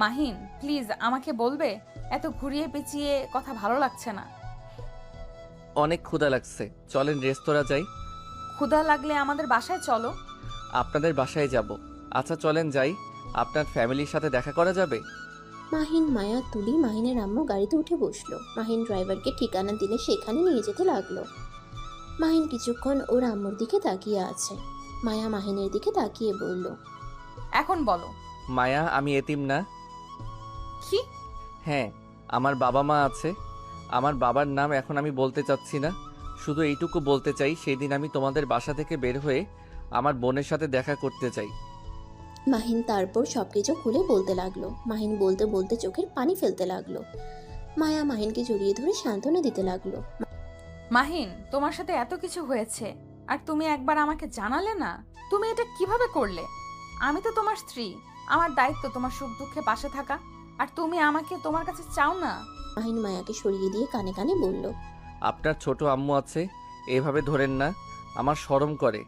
মাহিন, প্লিজ আমাকে বলবে? এত ঘুরিয়ে পেঁচিয়ে কথা ভালো লাগছে না। অনেক ক্ষুধা লাগছে, চলেন রেস্তোরাঁ যাই। ক্ষুধা লাগলে আমাদের বাসায় চলো। আপনাদের বাসায় যাব? আচ্ছা চলেন যাই, আপনার ফ্যামিলির সাথে দেখা করা যাবে। মাহিন, মায়া, তুলি মাহিনের আম্মু গাড়িতে উঠে বসলো। মাহিন ড্রাইভারকে ঠিকানা দিলে সেখানে নিয়ে যেতে লাগলো। মাহিন কিছুক্ষণ ওর আম্মুর দিকে তাকিয়ে আছে। মায়া মাহিনের দিকে তাকিয়ে বলল, এখন বলো। মায়া, আমি এতিম না। কি? হ্যাঁ, আমার বাবা মা আছে। আমার বাবার নাম এখন আমি বলতে চাচ্ছি না, শুধু এইটুকু বলতে চাই, সেই দিন আমি তোমাদের বাসা থেকে বের হয়ে আমার বোনের সাথে দেখা করতে চাই। মাহিন তারপর সবকিছু খুলে বলতে লাগলো। মাহিন বলতে বলতে চোখের পানি ফেলতে লাগলো। মায়া মাহিনকে জড়িয়ে ধরে সান্ত্বনা দিতে লাগলো। মাহিন, তোমার সাথে এত কিছু হয়েছে আর তুমি একবার আমাকে জানালে না? তুমি এটা কিভাবে করলে? আমি তো তোমার স্ত্রী, আমার দায়িত্ব তোমার সুখ দুঃখে পাশে থাকা, আর তুমি আমাকে তোমার কাছে চাও না। মাহিন মায়াকে সরিয়ে দিয়ে কানে কানে বলল। আপনার ছোট আম্মু আছে, এভাবে ধরেন না, আমার শরম করে।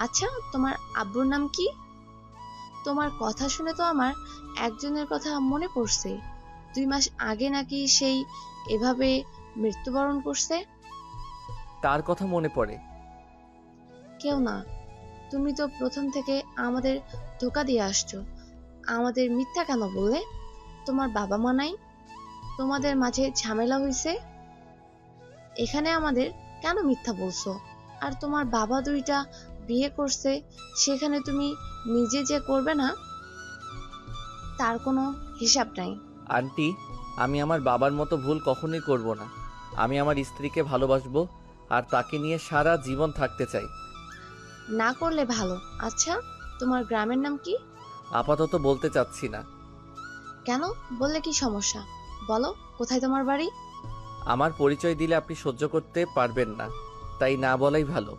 আচ্ছা, তোমার আব্বুর নাম কি? তোমার কথা শুনে তো আমার একজনের কথা মনে পড়ছে। 2 মাস আগে নাকি সেই এভাবে মৃত্যুবরণ করছে। তার কথা মনে পড়ে? কেউ না, তুমি তো প্রথম থেকে আমাদের ধোকা দিয়ে আসছো। আমাদের মিথ্যা কেন বললে? তোমার বাবা মা নাই, তোমাদের মাঝে ঝামেলা হয়েছে, এখানে আমাদের কেন মিথ্যা বলছো? আর তোমার বাবা 2টা বিয়ে করছে, সেখানে তুমি নিজে যে করবে না তার কোনো হিসাব নাই। আন্টি, আমি আমার বাবার মতো ভুল কখনোই করব না। আমি আমার স্ত্রীকে ভালোবাসবো আর তাকে নিয়ে সারা জীবন থাকতে চাই। না করলে ভালো। আচ্ছা, তোমার গ্রামের নাম কি? আপাতত বলতে চাচ্ছি না। কেন? বললে কি সমস্যা? বলো, কোথায় তোমার বাড়ি? আমার পরিচয় দিলে আপনি সহ্য করতে পারবেন না, তাই না বলাই ভালো।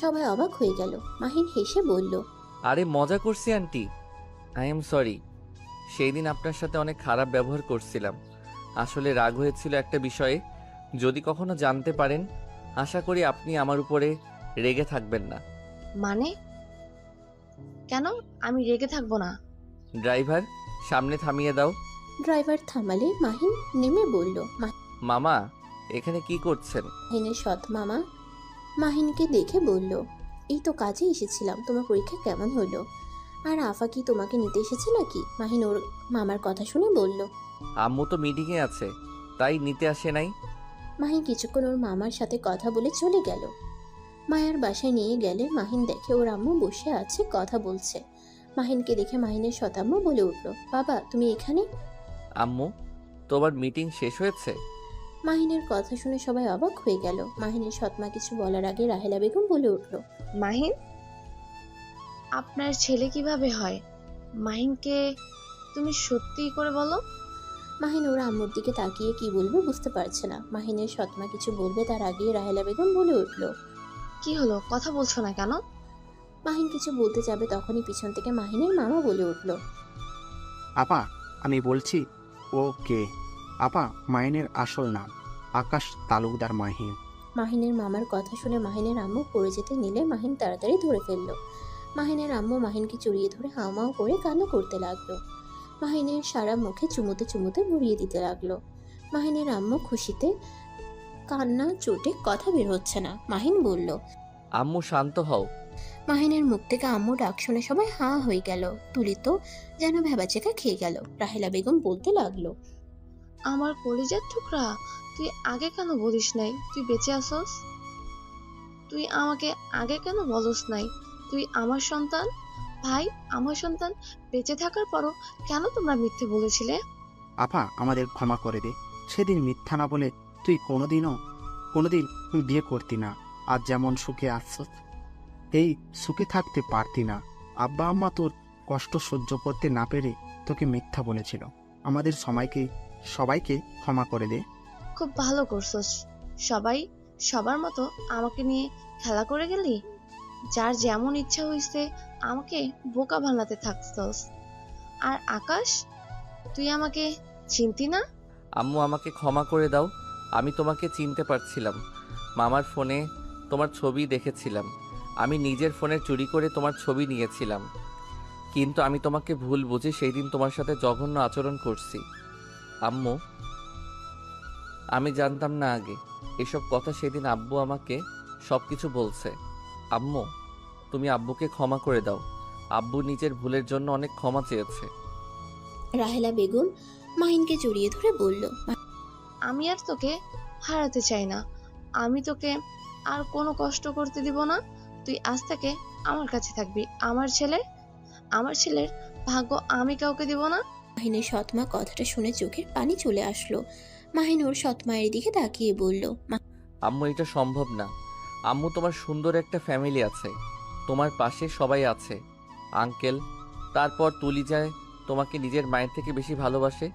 সবাই অবাক হয়ে গেল। মাহিন হেসে বলল। আরে মজা করছি আন্টি, আই এম সরি। সেই দিন আপনার সাথে অনেক খারাপ ব্যবহার করছিলাম। আসলে রাগ হয়েছিল একটা বিষয়ে। যদি কখনো জানতে পারেন, আশা করি আপনি আমার উপরে রেগে থাকবেন না। মানে? কেন আমি রেগে থাকবো না? ড্রাইভার, সামনে থামিয়ে দাও। ড্রাইভার থামালে মাহিন নেমে বলল। মামা, এখানে কি করছেন? মাহিনের সৎ মামা মাহিনকে দেখে বলল, এই তো কাজে এসেছিলাম, তোমার পরীক্ষা কেমন হলো? আর আফা কি তোমাকে নিতে এসেছে নাকি? মাহিন ওর মামার কথা শুনে বলল। আম্মু তো মিটিংয়ে আছে, তাই নিতে আসে নাই। মাহিন কিছুক্ষণ ওর মামার সাথে কথা বলে চলে গেল। মায়ার বাসায় নিয়ে গেলে মাহিন দেখে ওর আম্মু বসে আছে, কথা বলছে। মাহিনকে দেখে মাহিনের শতাম্মু বলে উঠল, বাবা তুমি এখানে? আম্মু, তোমার মিটিং শেষ হয়েছে? মাহিনের কথা শুনে সবাই অবাক হয়ে গেল। মাহিনের সৎমা কিছু বলার আগে রাহেলা বেগম বলে উঠল, মাহিন, আপনার ছেলে কিভাবে হয়? মাহিনকে তুমি সত্যি করে বলো। মাহিন ওর আম্মুর দিকে তাকিয়ে কি বলবে বুঝতে পারছে না। মাহিনের সৎমা কিছু বলবে তার আগে রাহেলা বেগম বলে উঠল, কি হলো, কথা বলছো না কেন? মাহিন কিছু বলতে যাবে তখনই পিছন থেকে মাহিনের মামা বলে উঠল, আপা, আমি বলছি ও কে। আপা, মাইনের আসল নাম আকাশ তালুকদার মাহিন। মাহিনের মামার কথা শুনে মাহিনের আম্মু পড়ে যেতে নিলে মাহিন তাড়াতাড়ি ধরে ফেলল। মাহিনের আম্মু মাহিনকে জড়িয়ে ধরে হাওমাও করে কান্না করতে লাগলো। মাহিনের সারা মুখে চুমুতে চুমুতে ভরিয়ে দিতে লাগলো। মাহিনের আম্মু খুশিতে কান্না চোটে কথা বের হচ্ছে না। মাহিন বলল, আম্মু শান্ত হও। মাহিনের মুখ থেকে আম্মু ডাক শুনে সবাই হাঁ হয়ে গেল। তুলি তো যেন ভেবাচেকা খেয়ে গেল। রাহেলা বেগম বলতে লাগলো, আমার কলিজার টুকরা, তুই আগে কেন বলিস নাই তুই বেঁচে আসস? তুই আমাকে আগে কেন বলস নাই তুই আমার সন্তান? ভাই, আমার সন্তান বেঁচে থাকার পরও কেন তোমরা মিথ্যে বলেছিলে? আপা, আমাদের ক্ষমা করে দে। সেদিন মিথ্যা না বলে তুই কোনোদিন বিয়ে করতি না। আজ যেমন সুখে আসছ, এই সুখে থাকতে পারতি না। আব্বা আম্মা তোর কষ্ট সহ্য করতে না পেরে তোকে মিথ্যা বলেছিল। আমাদের সবাইকে ক্ষমা করে দে। খুব ভালো করছস। সবাই সবার মতো আমাকে নিয়ে খেলা করে গেলি। যার যেমন ইচ্ছা হইছে আমাকে বোকা বানাতে থাকছস। আর আকাশ, তুই আমাকে চিনতি না? আম্মু, আমাকে ক্ষমা করে দাও। আমি তোমাকে চিনতে পারছিলাম। মামার ফোনে তোমার ছবি দেখেছিলাম। আমি নিজের ফোনে চুরি করে তোমার ছবি নিয়েছিলাম। কিন্তু আমি তোমাকে ভুল বুঝে সেই দিন তোমার সাথে জঘন্য আচরণ করছি। আম্মু, আমি জানতাম না আগে। এসব কথা সেদিন আব্বু আমাকে সব কিছু বলছে। আম্মু, তুমি আব্বুকে ক্ষমা করে দাও। আব্বু নিজের ভুলের জন্য অনেক ক্ষমা চেয়েছে। রাহেলা বেগম মাহিনকে জড়িয়ে ধরে বলল, আমি আর তোকে হারাতে চাই না। আমি তোকে আর কোনো কষ্ট করতে দিব না। তুই আজ থেকে আমার কাছে থাকবি। আমার ছেলের ভাগ্য আমি কাউকে দিব না। মাহিনের সৎমা কথাটা শুনে চোখের পানি চলে আসলো। মাহিন ওর সৎমায়ের দিকে তাকিয়ে বলল, আম্মু, এটা সম্ভব না। আম্মু, তোমার সুন্দর একটা ফ্যামিলি আছে, তোমার পাশে সবাই আছে। আঙ্কেল, তারপর তুলি যায় তোমাকে নিজের মায়ের থেকে বেশি ভালোবাসে।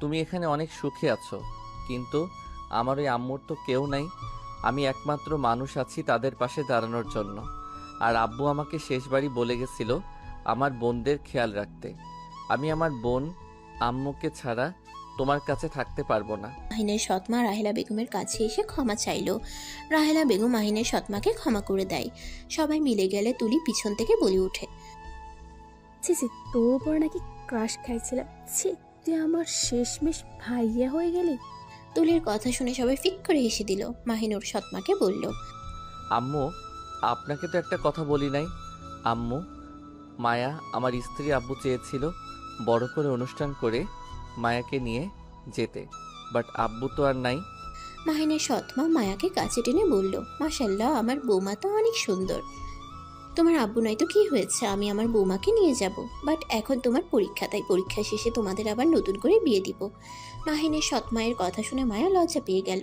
তুমি এখানে অনেক সুখে আছো, কিন্তু আমার ওই আম্মুর তো কেউ নাই। আমি একমাত্র মানুষ আছি তাদের পাশে দাঁড়ানোর জন্য। আর আব্বু আমাকে শেষবারই বলে গেছিল আমার বোনদের খেয়াল রাখতে। আমি আমার বোন আম্মুকে ছাড়া তোমার কাছে থাকতে পারবো না। মাহিনের সৎমা রাহেলা বেগমের কাছে এসে ক্ষমা চাইল। রাহেলা বেগম মাহিনের সৎমাকে ক্ষমা করে দেয়। সবাই মিলে গেলে তুলি পিছন থেকে বলে ওঠে, ছি ছি, তোর উপর নাকি ক্রাশ খাইছিলাম। ছি, তুই আমার শেষমেশ ভাইয়া হয়ে গেলি। তুলির কথা শুনে সবাই ফিক করে হেসে দিল। মাহিন ওর সৎমাকে বলল, আম্মু, আপনাকে তো একটা কথা বলি নাই। আম্মু, মায়া আমার স্ত্রী আব্বু চেয়েছিল বড় করে অনুষ্ঠান করে মায়াকে নিয়ে যেতে, বাট আব্বু তো আর নাই। মাহিনের সৎমা মায়াকে কাছে টেনে বলল, মাশাল্লাহ, আমার বৌমা তো অনেক সুন্দর। তোমার আব্বু নয় তো কি হয়েছে, আমি আমার বৌমাকে নিয়ে যাব। বাট এখন তোমার পরীক্ষা, তাই পরীক্ষা শেষে তোমাদের আবার নতুন করে বিয়ে দিব। মাহিনের সৎমায়ের কথা শুনে মায়া লজ্জা পেয়ে গেল।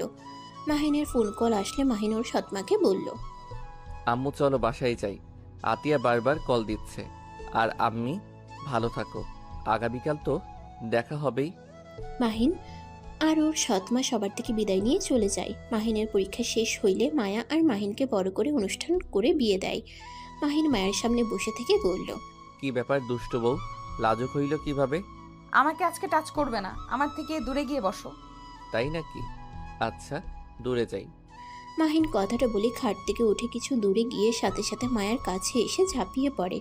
মাহিনের ফোন কল আসলে মাহিন ওর সৎমাকে বলল, আম্মু চলো বাসায় যাই, আতিয়া বারবার কল দিচ্ছে। আর আম্মি ভালো থাকো, আগামীকাল তো দেখা হবেই। মাহিন আর ওর সৎমা সবার থেকে বিদায় নিয়ে চলে যায়। মাহিনের পরীক্ষা শেষ হইলে মায়া আর মাহিনকে বড় করে অনুষ্ঠান করে বিয়ে দেয়। মাহিন মায়ের সামনে বসে থেকে বলল, কি ব্যাপার দুষ্টু বউ, লাজুক হইল কিভাবে? আমাকে আজকে টাচ করবে না, আমার থেকে দূরে গিয়ে বসো। তাই নাকি? আচ্ছা, দূরে যাই। মাহিন কথাটা বলে খাট থেকে উঠে কিছু দূরে গিয়ে সাথে সাথে মায়ার কাছে এসে ঝাঁপিয়ে পড়ে।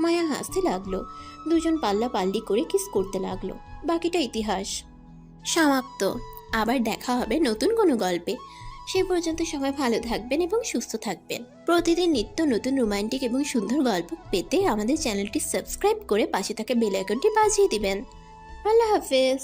মায়া হাসতে লাগলো। দুজন পাল্লা পাল্লি করে কিস করতে লাগলো। বাকিটা ইতিহাস। সমাপ্ত। আবার দেখা হবে নতুন কোনো গল্পে। সে পর্যন্ত সবাই ভালো থাকবেন এবং সুস্থ থাকবেন। প্রতিদিন নিত্য নতুন রোমান্টিক এবং সুন্দর গল্প পেতে আমাদের চ্যানেলটি সাবস্ক্রাইব করে পাশে থাকা বেল আইকনটি বাজিয়ে দিবেন। আল্লাহ হাফেজ।